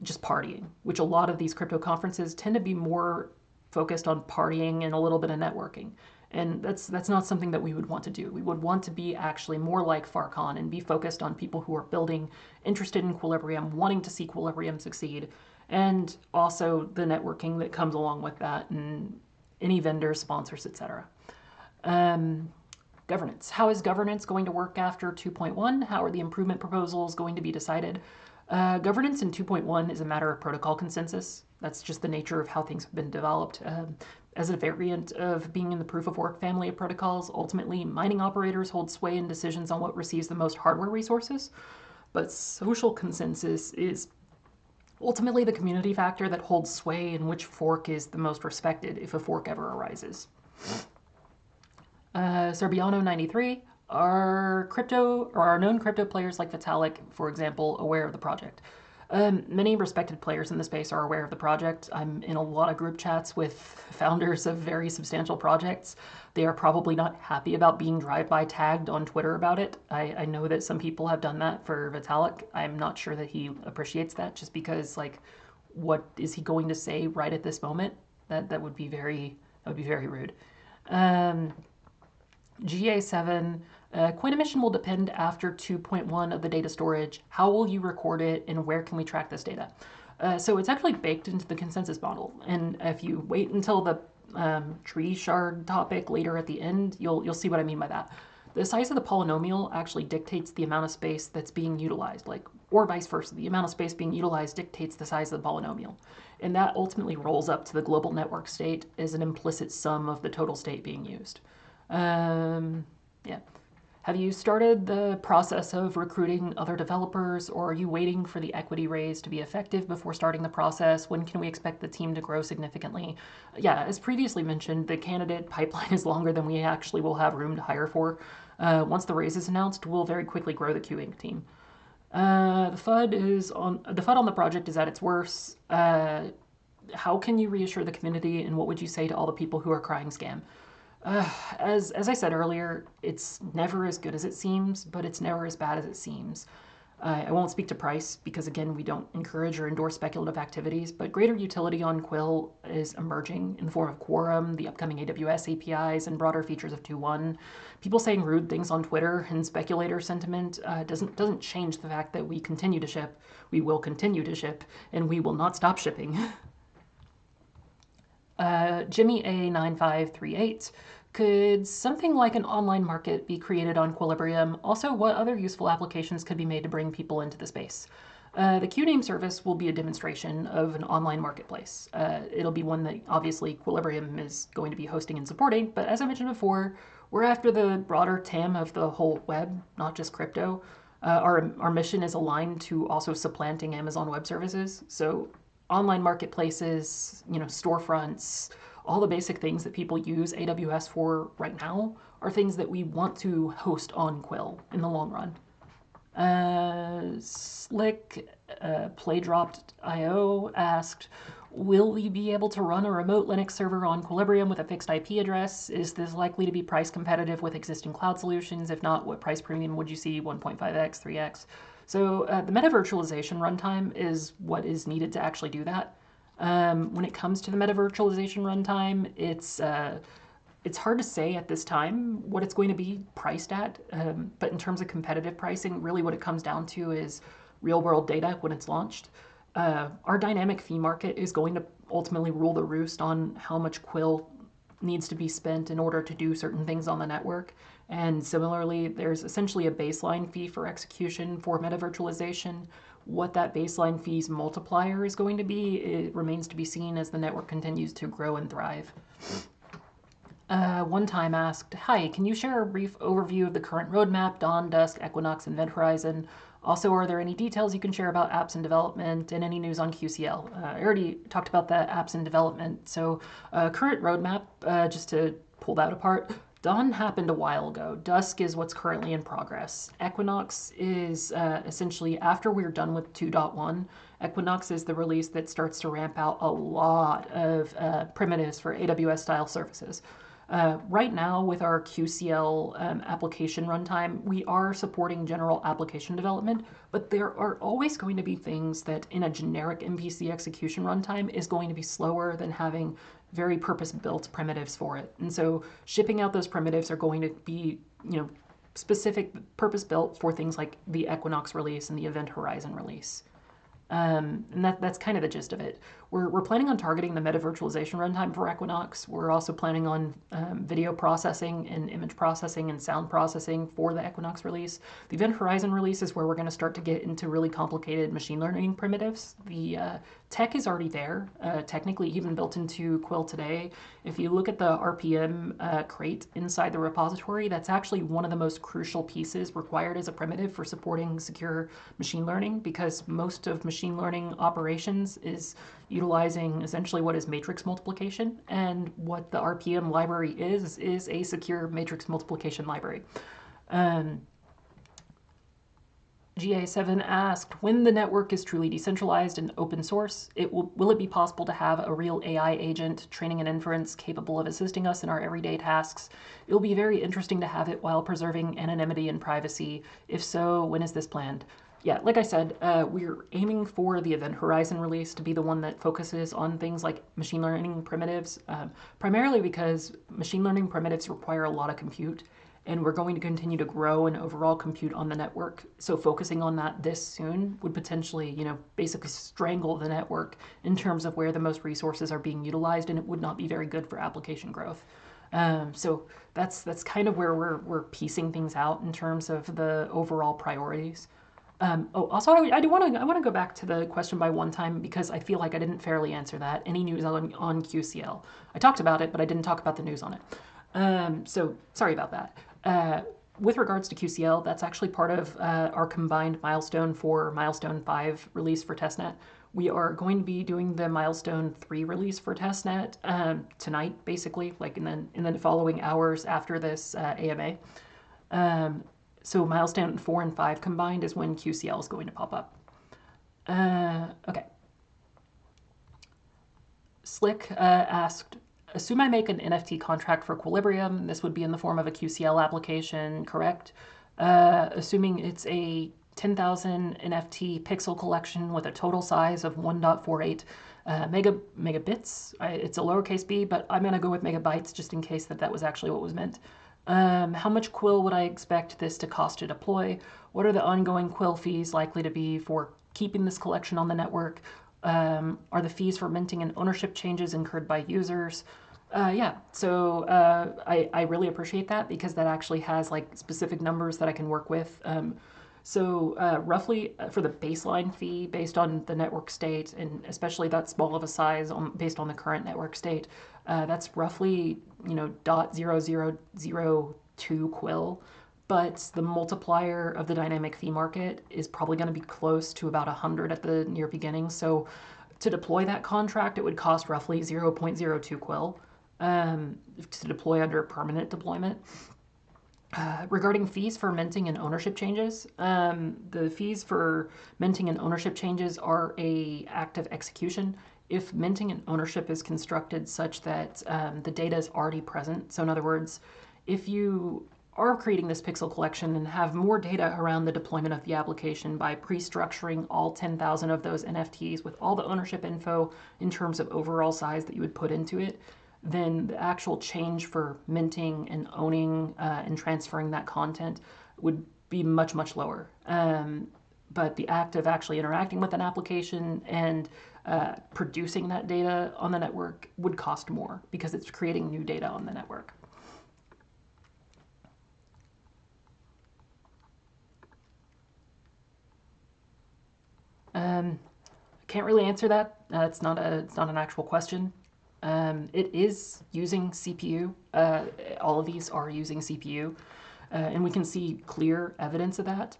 just partying, which a lot of these crypto conferences tend to be more focused on partying and a little bit of networking. And that's not something that we would want to do. We would want to be actually more like FarCon and be focused on people who are building, interested in Quilibrium, wanting to see Quilibrium succeed, and also the networking that comes along with that, and any vendors, sponsors, etc. Governance. How is governance going to work after 2.1? How are the improvement proposals going to be decided? Governance in 2.1 is a matter of protocol consensus. That's just the nature of how things have been developed. As a variant of being in the proof of work family of protocols, ultimately mining operators hold sway in decisions on what receives the most hardware resources, but social consensus is ultimately the community factor that holds sway in which fork is the most respected if a fork ever arises. Serbiano93, are known crypto players like Vitalik, for example, aware of the project? Many respected players in the space are aware of the project. I'm in a lot of group chats with founders of very substantial projects. They are probably not happy about being drive-by tagged on Twitter about it. I know that some people have done that for Vitalik. I'm not sure that he appreciates that, just because, like, what is he going to say right at this moment? That would be very rude. GA7, coin emission will depend after 2.1 of the data storage. How will you record it, and where can we track this data? So it's actually baked into the consensus model, and if you wait until the tree shard topic later at the end, you'll see what I mean by that. The size of the polynomial actually dictates the amount of space that's being utilized, or vice versa. The amount of space being utilized dictates the size of the polynomial, and that ultimately rolls up to the global network state as an implicit sum of the total state being used. Yeah. Have you started the process of recruiting other developers, or are you waiting for the equity raise to be effective before starting the process? When can we expect the team to grow significantly? Yeah, as previously mentioned, the candidate pipeline is longer than we actually will have room to hire for. Once the raise is announced, we'll very quickly grow the queuing team. The FUD on the project is at its worst. How can you reassure the community, and what would you say to all the people who are crying scam? As I said earlier, it's never as good as it seems, but it's never as bad as it seems. I won't speak to price because, again, we don't encourage or endorse speculative activities, but greater utility on Quill is emerging in the form of Quorum, the upcoming AWS APIs, and broader features of 2.1. People saying rude things on Twitter and speculator sentiment doesn't change the fact that we continue to ship, we will continue to ship, and we will not stop shipping. Jimmy A9538. Could something like an online market be created on Quilibrium? Also, what other useful applications could be made to bring people into the space? The QName service will be a demonstration of an online marketplace. It'll be one that obviously Quilibrium is going to be hosting and supporting, but as I mentioned before, we're after the broader TAM of the whole web, not just crypto. Our mission is aligned to also supplanting Amazon Web Services. So online marketplaces, storefronts, all the basic things that people use AWS for right now are things that we want to host on Quill in the long run. Slick Playdropped.io asked, will we be able to run a remote Linux server on Quilibrium with a fixed IP address? Is this likely to be price competitive with existing cloud solutions? If not, what price premium would you see, 1.5x, 3x? So the meta virtualization runtime is what is needed to actually do that. When it comes to the meta virtualization runtime, it's hard to say at this time what it's going to be priced at, but in terms of competitive pricing, really what it comes down to is real-world data when it's launched. Our dynamic fee market is going to ultimately rule the roost on how much Quill needs to be spent in order to do certain things on the network. And similarly, there's essentially a baseline fee for execution for meta virtualization. What that baseline fee's multiplier is going to be, it remains to be seen as the network continues to grow and thrive. One time asked, hi, can you share a brief overview of the current roadmap, Dawn, Dusk, Equinox, and Event Horizon? Also, are there any details you can share about apps in development and any news on QCL? I already talked about the apps in development. So current roadmap, just to pull that apart, Dawn happened a while ago. Dusk is what's currently in progress. Equinox is essentially after we're done with 2.1, Equinox is the release that starts to ramp out a lot of primitives for AWS-style services. Right now, with our QCL application runtime, we are supporting general application development, but there are always going to be things that in a generic MPC execution runtime is going to be slower than having very purpose-built primitives for it. And so shipping out those primitives are going to be, specific purpose-built for things like the Equinox release and the Event Horizon release. And that's kind of the gist of it. We're planning on targeting the meta virtualization runtime for Equinox. We're also planning on video processing and image processing and sound processing for the Equinox release. The Event Horizon release is where we're going to start to get into really complicated machine learning primitives. The tech is already there, technically even built into Quill today. If you look at the RPM crate inside the repository, that's actually one of the most crucial pieces required as a primitive for supporting secure machine learning, because most of machine learning operations is utilizing essentially what is matrix multiplication, and what the RPM library is a secure matrix multiplication library. GA7 asked, when the network is truly decentralized and open source, will it be possible to have a real AI agent, training and inference, capable of assisting us in our everyday tasks? It will be very interesting to have it while preserving anonymity and privacy. If so, when is this planned? Yeah, like I said, we're aiming for the Event Horizon release to be the one that focuses on things like machine learning primitives, primarily because machine learning primitives require a lot of compute, and we're going to continue to grow in overall compute on the network. So focusing on that this soon would potentially, basically strangle the network in terms of where the most resources are being utilized, and it would not be very good for application growth. So that's kind of where we're piecing things out in terms of the overall priorities. Also, I want to go back to the question by one time, because I feel like I didn't fairly answer that. Any news on QCL? I talked about it, but I didn't talk about the news on it. So sorry about that. With regards to QCL, that's actually part of our combined milestone for Milestone 5 release for Testnet. We are going to be doing the Milestone 3 release for Testnet tonight, basically, like in the following hours after this AMA. So Milestone 4 and 5 combined is when QCL is going to pop up. Okay. Slick asked, assume I make an NFT contract for Quilibrium. This would be in the form of a QCL application, correct? Assuming it's a 10,000 NFT pixel collection with a total size of 1.48 megabits. It's a lowercase b, but I'm going to go with megabytes just in case that was actually what was meant. How much Quill would I expect this to cost to deploy? What are the ongoing Quill fees likely to be for keeping this collection on the network? Are the fees for minting and ownership changes incurred by users? Yeah, so I really appreciate that because that actually has like specific numbers that I can work with. Roughly for the baseline fee based on the network state, and especially that small of a size based on the current network state, that's roughly 0.0002 quill. But the multiplier of the dynamic fee market is probably going to be close to about 100 at the near beginning. So to deploy that contract, it would cost roughly 0.02 quill to deploy under permanent deployment. Regarding fees for minting and ownership changes, the fees for minting and ownership changes are a active execution. If minting and ownership is constructed such that the data is already present, so in other words, if you are creating this pixel collection and have more data around the deployment of the application by pre-structuring all 10,000 of those NFTs with all the ownership info in terms of overall size that you would put into it, then the actual change for minting and owning and transferring that content would be much, much lower. But the act of actually interacting with an application and producing that data on the network would cost more because it's creating new data on the network. Can't really answer that. It's not an actual question. It is using CPU. All of these are using CPU, and we can see clear evidence of that.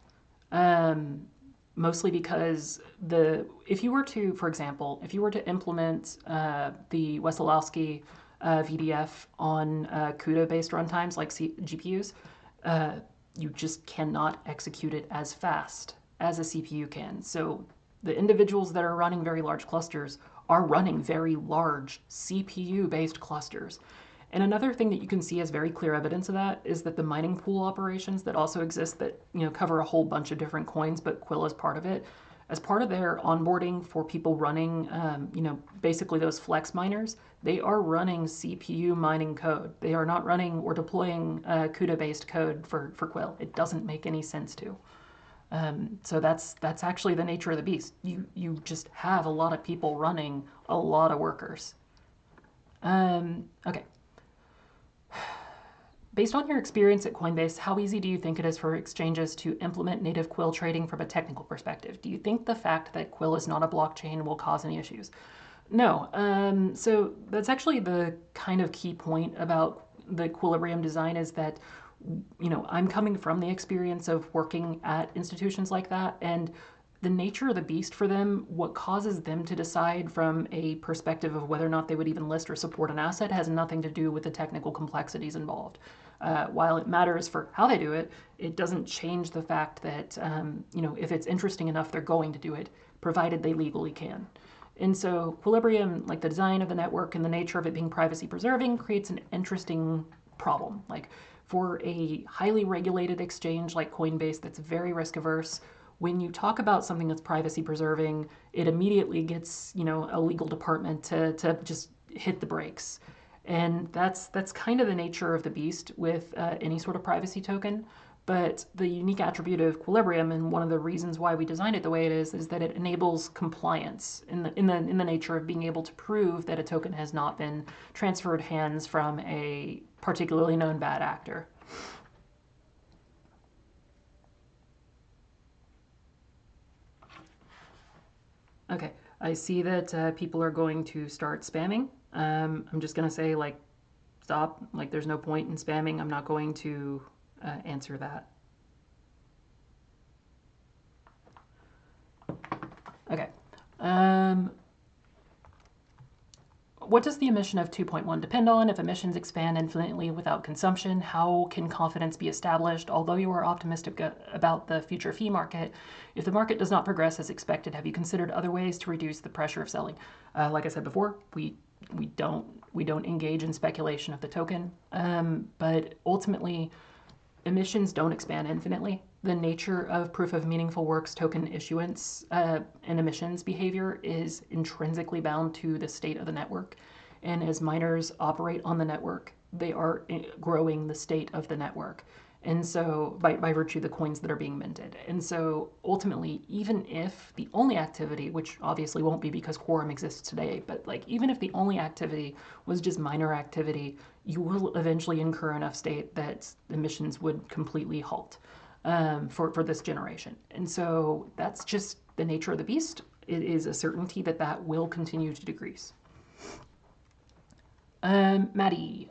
Mostly because if you were to, for example, if you were to implement the Wesolowski VDF on CUDA-based runtimes like GPUs, you just cannot execute it as fast as a CPU can. So the individuals that are running very large clusters are running very large CPU-based clusters. And another thing that you can see as very clear evidence of that is that the mining pool operations that also exist that cover a whole bunch of different coins, but Quill is part of it. As part of their onboarding for people running, basically those flex miners, they are running CPU mining code. They are not running or deploying CUDA-based code for Quill. It doesn't make any sense to. So that's actually the nature of the beast. You just have a lot of people running a lot of workers. Okay. Based on your experience at Coinbase, how easy do you think it is for exchanges to implement native Quill trading from a technical perspective? Do you think the fact that Quill is not a blockchain will cause any issues? No. So that's actually the kind of key point about the Quilibrium design is that I'm coming from the experience of working at institutions like that, and the nature of the beast for them, what causes them to decide from a perspective of whether or not they would even list or support an asset has nothing to do with the technical complexities involved. While it matters for how they do it, it doesn't change the fact that, if it's interesting enough, they're going to do it, provided they legally can. And so Quilibrium, like the design of the network and the nature of it being privacy preserving, creates an interesting problem. Like for a highly regulated exchange like Coinbase that's very risk averse, when you talk about something that's privacy preserving, it immediately gets, a legal department to just hit the brakes. And that's kind of the nature of the beast with any sort of privacy token. But the unique attribute of Quilibrium, and one of the reasons why we designed it the way it is that it enables compliance in the nature of being able to prove that a token has not been transferred hands from a particularly known bad actor. Okay, I see that people are going to start spamming. I'm just going to say, stop. There's no point in spamming. I'm not going to answer that. Okay. What does the emission of 2.1 depend on? If emissions expand infinitely without consumption, how can confidence be established? Although you are optimistic about the future fee market, if the market does not progress as expected, have you considered other ways to reduce the pressure of selling? Like I said before, we don't engage in speculation of the token, but ultimately, emissions don't expand infinitely. The nature of proof of meaningful works token issuance and emissions behavior is intrinsically bound to the state of the network. And as miners operate on the network, they are growing the state of the network. And so by virtue of the coins that are being minted. And so ultimately, even if the only activity, which obviously won't be because Quorum exists today, but like even if the only activity was just miner activity, you will eventually incur enough state that emissions would completely halt for this generation. And so that's just the nature of the beast. It is a certainty that that will continue to decrease. Maddie,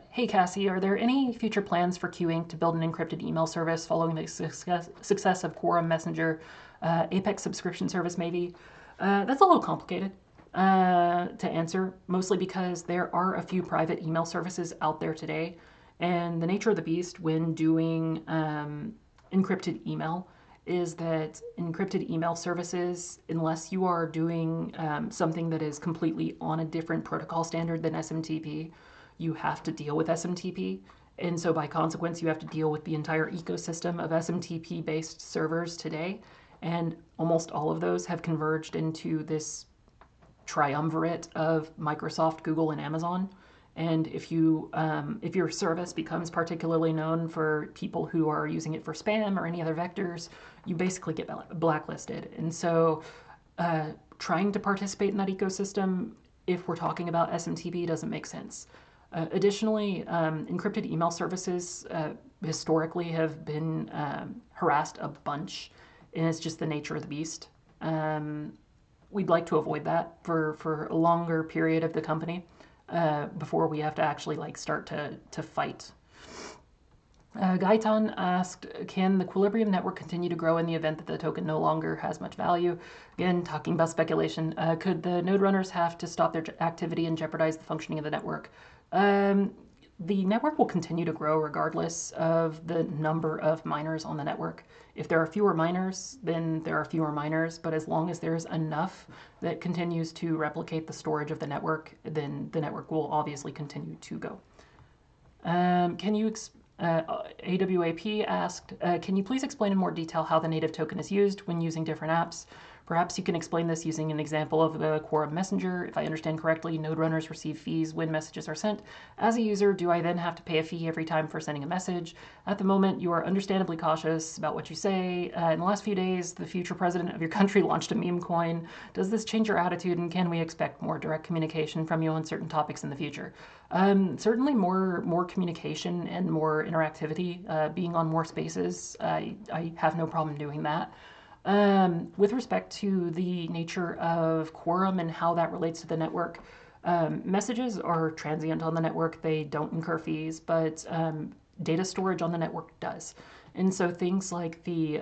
hey Cassie, are there any future plans for queuing to build an encrypted email service following the success of Quorum Messenger, Apex subscription service maybe? That's a little complicated to answer, mostly because there are a few private email services out there today, and the nature of the beast when doing encrypted email is that encrypted email services, unless you are doing something that is completely on a different protocol standard than SMTP, you have to deal with SMTP. And so by consequence, you have to deal with the entire ecosystem of SMTP-based servers today. And almost all of those have converged into this triumvirate of Microsoft, Google, and Amazon. And if your service becomes particularly known for people who are using it for spam or any other vectors, you basically get blacklisted. And so trying to participate in that ecosystem, if we're talking about SMTP, doesn't make sense. Additionally, encrypted email services historically have been harassed a bunch, and it's just the nature of the beast. We'd like to avoid that for a longer period of the company. Before we have to actually start to fight. Gaitan asked, can the Quilibrium network continue to grow in the event that the token no longer has much value? Again, talking about speculation. Could the node runners have to stop their activity and jeopardize the functioning of the network? The network will continue to grow regardless of the number of miners on the network. If there are fewer miners, then there are fewer miners, but as long as there's enough that continues to replicate the storage of the network, then the network will obviously continue to go. AWAP asked, can you please explain in more detail how the native token is used when using different apps? Perhaps you can explain this using an example of the Quorum Messenger. If I understand correctly, node runners receive fees when messages are sent. As a user, do I then have to pay a fee every time for sending a message? At the moment, you are understandably cautious about what you say. In the last few days, the future president of your country launched a meme coin. Does this change your attitude, and can we expect more direct communication from you on certain topics in the future? Certainly more communication and more interactivity, being on more spaces. I have no problem doing that. With respect to the nature of Quorum and how that relates to the network, messages are transient on the network. They don't incur fees, but data storage on the network does. And so things like the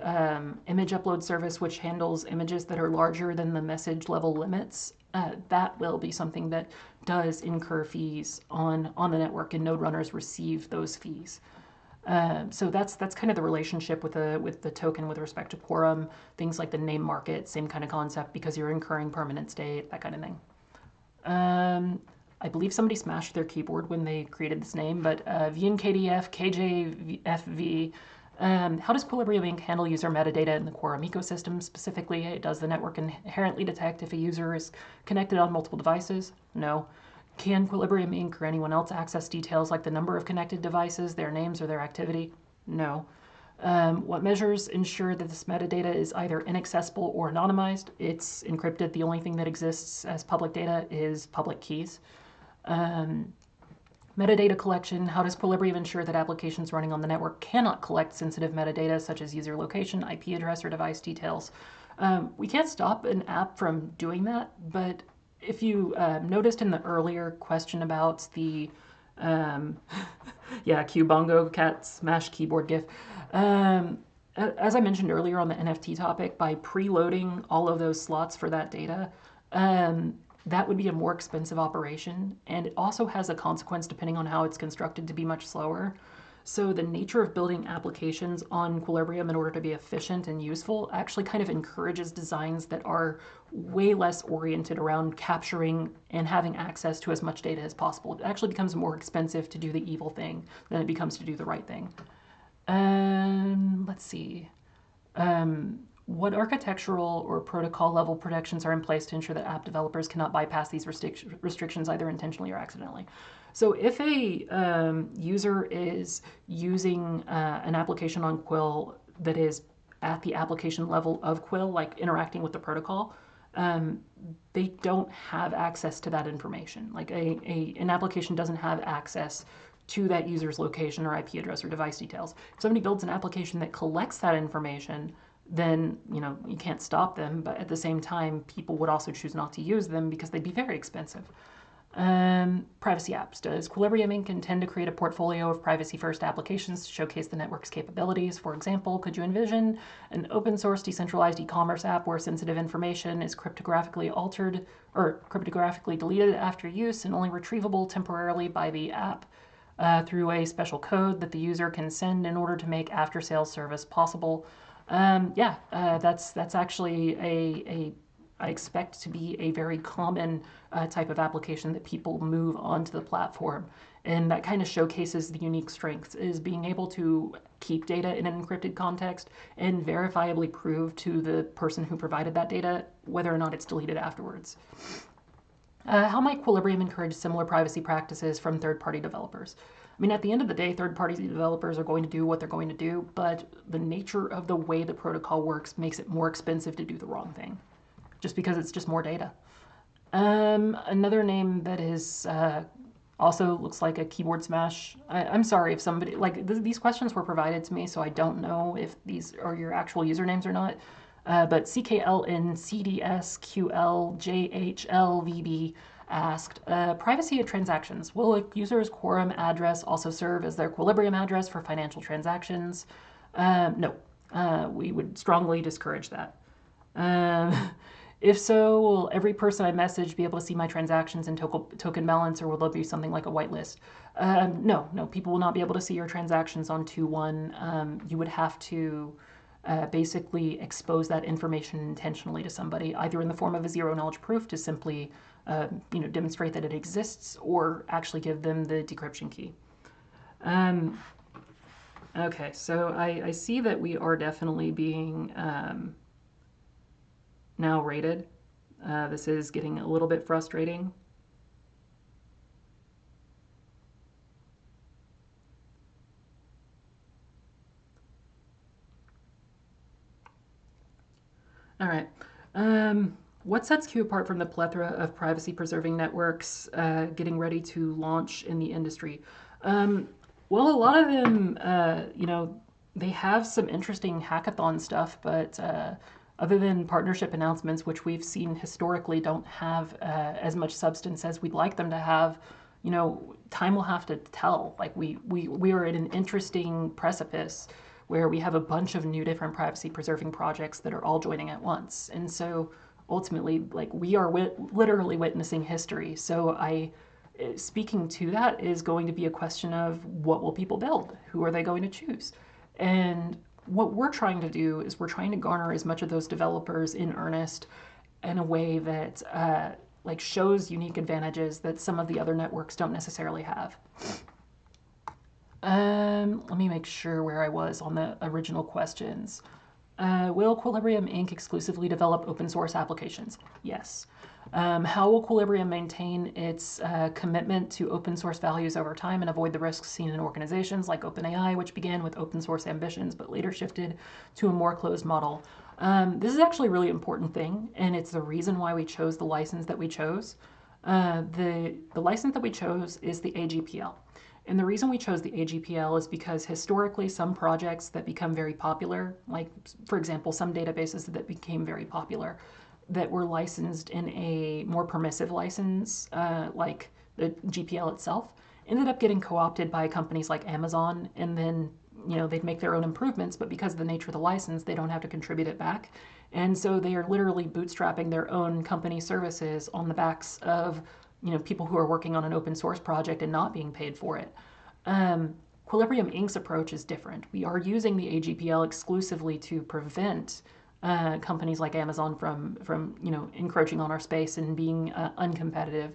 image upload service, which handles images that are larger than the message level limits, that will be something that does incur fees on the network, and node runners receive those fees. So that's kind of the relationship with the token with respect to Quorum. Things like the name market, same kind of concept, because you're incurring permanent state, that kind of thing. I believe somebody smashed their keyboard when they created this name, but VNKDF KJFV. How does Quilibrium Inc. handle user metadata in the Quorum ecosystem? Specifically, does the network inherently detect if a user is connected on multiple devices? No. Can Quilibrium Inc. or anyone else access details like the number of connected devices, their names, or their activity? No. What measures ensure that this metadata is either inaccessible or anonymized? It's encrypted. The only thing that exists as public data is public keys. Metadata collection. How does Quilibrium ensure that applications running on the network cannot collect sensitive metadata such as user location, IP address, or device details? We can't stop an app from doing that, but if you noticed in the earlier question about the, yeah, Cubongo cat smash keyboard gif, as I mentioned earlier on the NFT topic, by preloading all of those slots for that data, that would be a more expensive operation, and it also has a consequence depending on how it's constructed to be much slower. So the nature of building applications on Quilibrium in order to be efficient and useful actually kind of encourages designs that are way less oriented around capturing and having access to as much data as possible. It actually becomes more expensive to do the evil thing than it becomes to do the right thing. Let's see. What architectural or protocol level protections are in place to ensure that app developers cannot bypass these restrictions either intentionally or accidentally? So if a user is using an application on Quill that is at the application level of Quill, like interacting with the protocol, um, they don't have access to that information. Like an application doesn't have access to that user's location or IP address or device details. If somebody builds an application that collects that information, then you can't stop them. But at the same time, people would also choose not to use them because they'd be very expensive. Privacy apps. Does Quilibrium Inc. intend to create a portfolio of privacy-first applications to showcase the network's capabilities? For example, could you envision an open-source decentralized e-commerce app where sensitive information is cryptographically altered or cryptographically deleted after use and only retrievable temporarily by the app through a special code that the user can send in order to make after-sales service possible? That's actually I expect to be a very common type of application that people move onto the platform. And that kind of showcases the unique strengths, is being able to keep data in an encrypted context and verifiably prove to the person who provided that data whether or not it's deleted afterwards. How might Quilibrium encourage similar privacy practices from third-party developers? I mean, at the end of the day, third-party developers are going to do what they're going to do, but the nature of the way the protocol works makes it more expensive to do the wrong thing, just because it's just more data. Another name that is also looks like a keyboard smash. I'm sorry if somebody, these questions were provided to me, so I don't know if these are your actual usernames or not. But CKLNCDSQLJHLVB asked, privacy of transactions. Will a user's Quorum address also serve as their Quilibrium address for financial transactions? No, we would strongly discourage that. If so, will every person I message be able to see my transactions and token balance, or will there be something like a whitelist? No, people will not be able to see your transactions on 2.1. You would have to basically expose that information intentionally to somebody, either in the form of a zero-knowledge proof to simply demonstrate that it exists, or actually give them the decryption key. Okay, so I see that we are definitely being now rated. This is getting a little bit frustrating. All right. What sets Q apart from the plethora of privacy-preserving networks getting ready to launch in the industry? Well, a lot of them, they have some interesting hackathon stuff, but other than partnership announcements, which we've seen historically don't have as much substance as we'd like them to have, time will have to tell. Like we are at an interesting precipice where we have a bunch of new different privacy preserving projects that are all joining at once. And so ultimately, we are literally witnessing history. So speaking to that is going to be a question of what will people build? Who are they going to choose? And what we're trying to do is we're trying to garner as much of those developers in earnest in a way that shows unique advantages that some of the other networks don't necessarily have. Let me make sure where I was on the original questions. Will Quilibrium Inc. exclusively develop open source applications? Yes. How will Quilibrium maintain its commitment to open source values over time and avoid the risks seen in organizations like OpenAI, which began with open source ambitions but later shifted to a more closed model? This is actually a really important thing, and it's the reason why we chose the license that we chose. The license that we chose is the AGPL. And the reason we chose the AGPL is because historically some projects that become very popular, like for example some databases that became very popular, that were licensed in a more permissive license, like the GPL itself, ended up getting co-opted by companies like Amazon, and then they'd make their own improvements, but because of the nature of the license, they don't have to contribute it back. And so they are literally bootstrapping their own company services on the backs of people who are working on an open source project and not being paid for it. Quilibrium Inc.'s approach is different. We are using the AGPL exclusively to prevent companies like Amazon from encroaching on our space and being uncompetitive.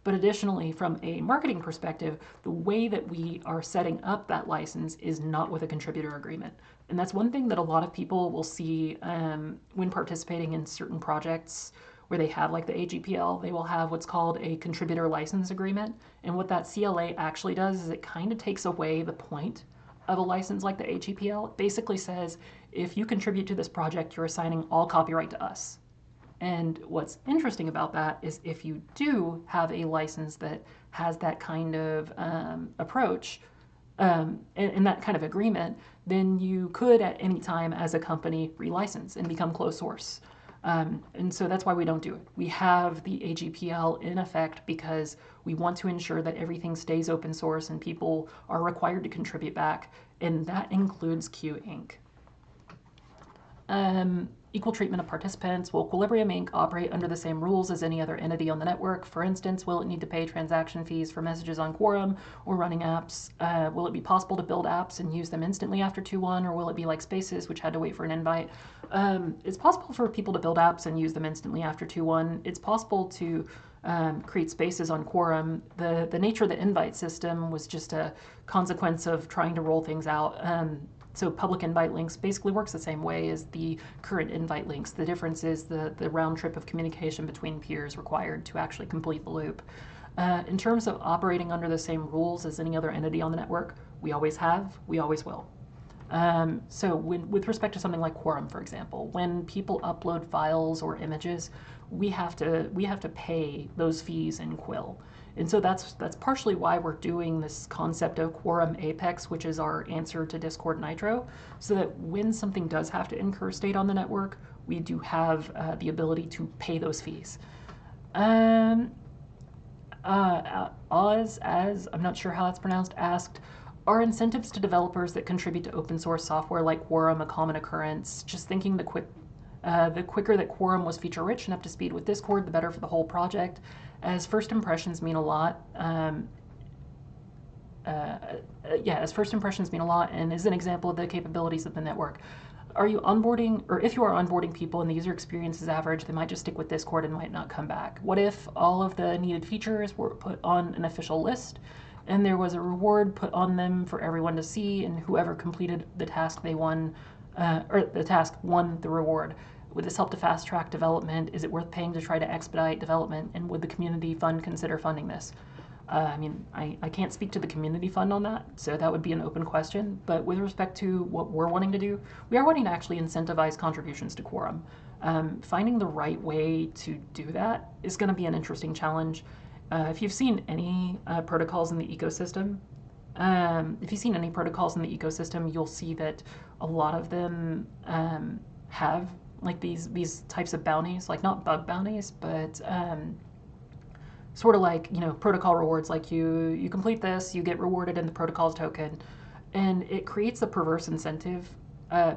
But additionally, from a marketing perspective, the way that we are setting up that license is not with a contributor agreement. And that's one thing that a lot of people will see when participating in certain projects where they have like the AGPL, they will have what's called a contributor license agreement. And what that CLA actually does is it kind of takes away the point of a license like the AGPL. It basically says, if you contribute to this project, you're assigning all copyright to us. And what's interesting about that is if you do have a license that has that kind of approach and that kind of agreement, then you could at any time as a company relicense and become closed source. And so that's why we don't do it. We have the AGPL in effect because we want to ensure that everything stays open source and people are required to contribute back, and that includes Q Inc. Equal treatment of participants. Will Quilibrium Inc. operate under the same rules as any other entity on the network? For instance, will it need to pay transaction fees for messages on Quorum or running apps? Will it be possible to build apps and use them instantly after 2.1, or will it be like Spaces, which had to wait for an invite? It's possible for people to build apps and use them instantly after 2.1. It's possible to create spaces on Quorum. The nature of the invite system was just a consequence of trying to roll things out. So public invite links basically works the same way as the current invite links. The difference is the round trip of communication between peers required to actually complete the loop. In terms of operating under the same rules as any other entity on the network, we always have, we always will. So with respect to something like Quorum, for example, when people upload files or images, we have to pay those fees in Quill. And so that's partially why we're doing this concept of Quorum Apex, which is our answer to Discord Nitro, so that when something does have to incur state on the network, we do have the ability to pay those fees. Oz, as I'm not sure how that's pronounced, asked, are incentives to developers that contribute to open source software like Quorum a common occurrence? Just thinking the quicker that Quorum was feature rich and up to speed with Discord, the better for the whole project. As first impressions mean a lot. As first impressions mean a lot, and is an example of the capabilities of the network. Are you onboarding, or if you are onboarding people and the user experience is average, they might just stick with Discord and might not come back? What if all of the needed features were put on an official list and there was a reward put on them for everyone to see, and whoever completed the task they won, or the task won the reward? Would this help to fast track development? Is it worth paying to try to expedite development? And would the community fund consider funding this? I can't speak to the community fund on that, so that would be an open question. But with respect to what we're wanting to do, we are wanting to actually incentivize contributions to Quorum. Finding the right way to do that is going to be an interesting challenge. If you've seen any protocols in the ecosystem, you'll see that a lot of them have like these types of bounties, like not bug bounties, but sort of like, protocol rewards, like you complete this, you get rewarded in the protocol's token. And it creates a perverse incentive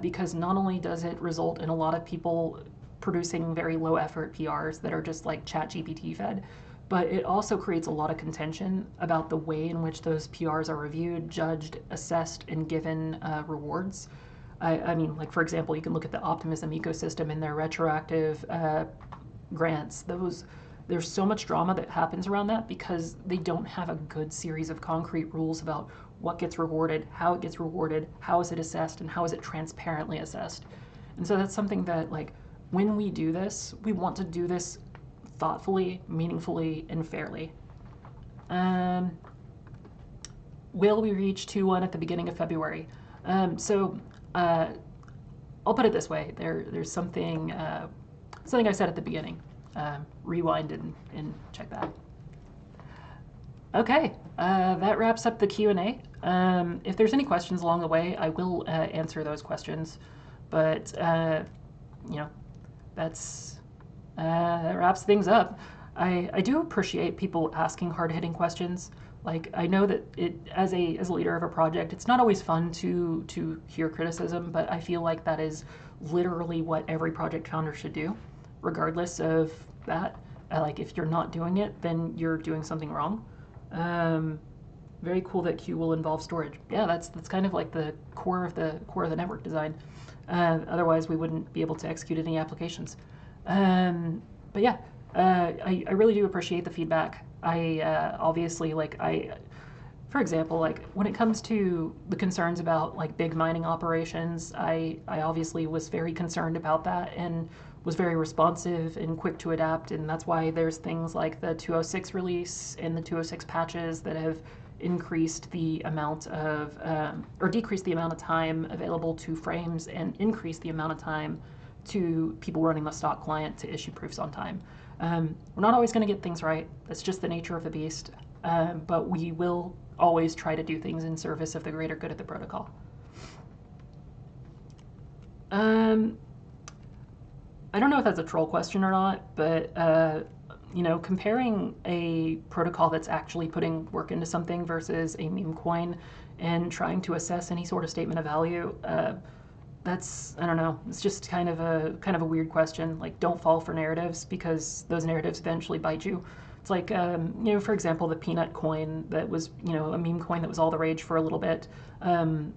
because not only does it result in a lot of people producing very low effort PRs that are just like ChatGPT fed, but it also creates a lot of contention about the way in which those PRs are reviewed, judged, assessed, and given rewards. I mean, like, for example, you can look at the Optimism ecosystem and their retroactive grants. There's so much drama that happens around that because they don't have a good series of concrete rules about what gets rewarded, how it gets rewarded, how is it assessed, and how is it transparently assessed. And so that's something that, like, when we do this, we want to do this thoughtfully, meaningfully, and fairly. Will we reach 2.1 at the beginning of February? I'll put it this way. There's something I said at the beginning. Rewind and check that. Okay, that wraps up the Q&A. If there's any questions along the way, I will answer those questions. But, that wraps things up. I do appreciate people asking hard-hitting questions. Like, I know that as a leader of a project, it's not always fun to hear criticism, but I feel like that is literally what every project founder should do, regardless of that. Like, if you're not doing it, then you're doing something wrong. Very cool that Q will involve storage. Yeah, that's kind of like the core of the network design. Otherwise, we wouldn't be able to execute any applications. But yeah, I really do appreciate the feedback. Obviously, for example, like when it comes to the concerns about like big mining operations, I obviously was very concerned about that and was very responsive and quick to adapt. And that's why there's things like the 206 release and the 206 patches that have increased the amount of, or decreased the amount of time available to frames and increased the amount of time to people running the stock client to issue proofs on time. We're not always going to get things right. That's just the nature of the beast. But we will always try to do things in service of the greater good of the protocol. I don't know if that's a troll question or not, but comparing a protocol that's actually putting work into something versus a meme coin and trying to assess any sort of statement of value, that's, I don't know, it's just kind of a weird question. Like, don't fall for narratives because those narratives eventually bite you. It's like, for example, the peanut coin that was, a meme coin that was all the rage for a little bit. When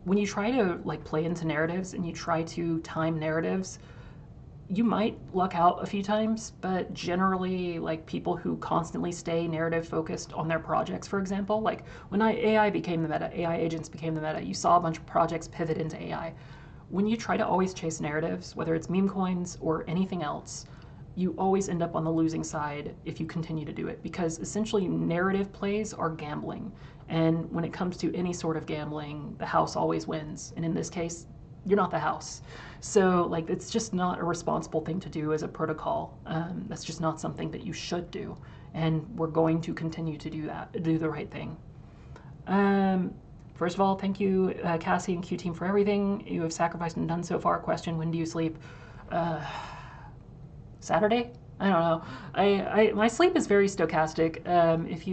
you try to like play into narratives and you try to time narratives, you might luck out a few times, but generally, like people who constantly stay narrative focused on their projects, for example, like when AI became the meta, AI agents became the meta, you saw a bunch of projects pivot into AI. When you try to always chase narratives, whether it's meme coins or anything else, you always end up on the losing side if you continue to do it, because essentially narrative plays are gambling. And when it comes to any sort of gambling, the house always wins. And in this case, you're not the house. So like, it's just not a responsible thing to do as a protocol. That's just not something that you should do. And we're going to continue to do that, do the right thing. First of all, thank you, Cassie and Q Team, for everything you have sacrificed and done so far. Question, when do you sleep? Saturday? I don't know. My sleep is very stochastic. If you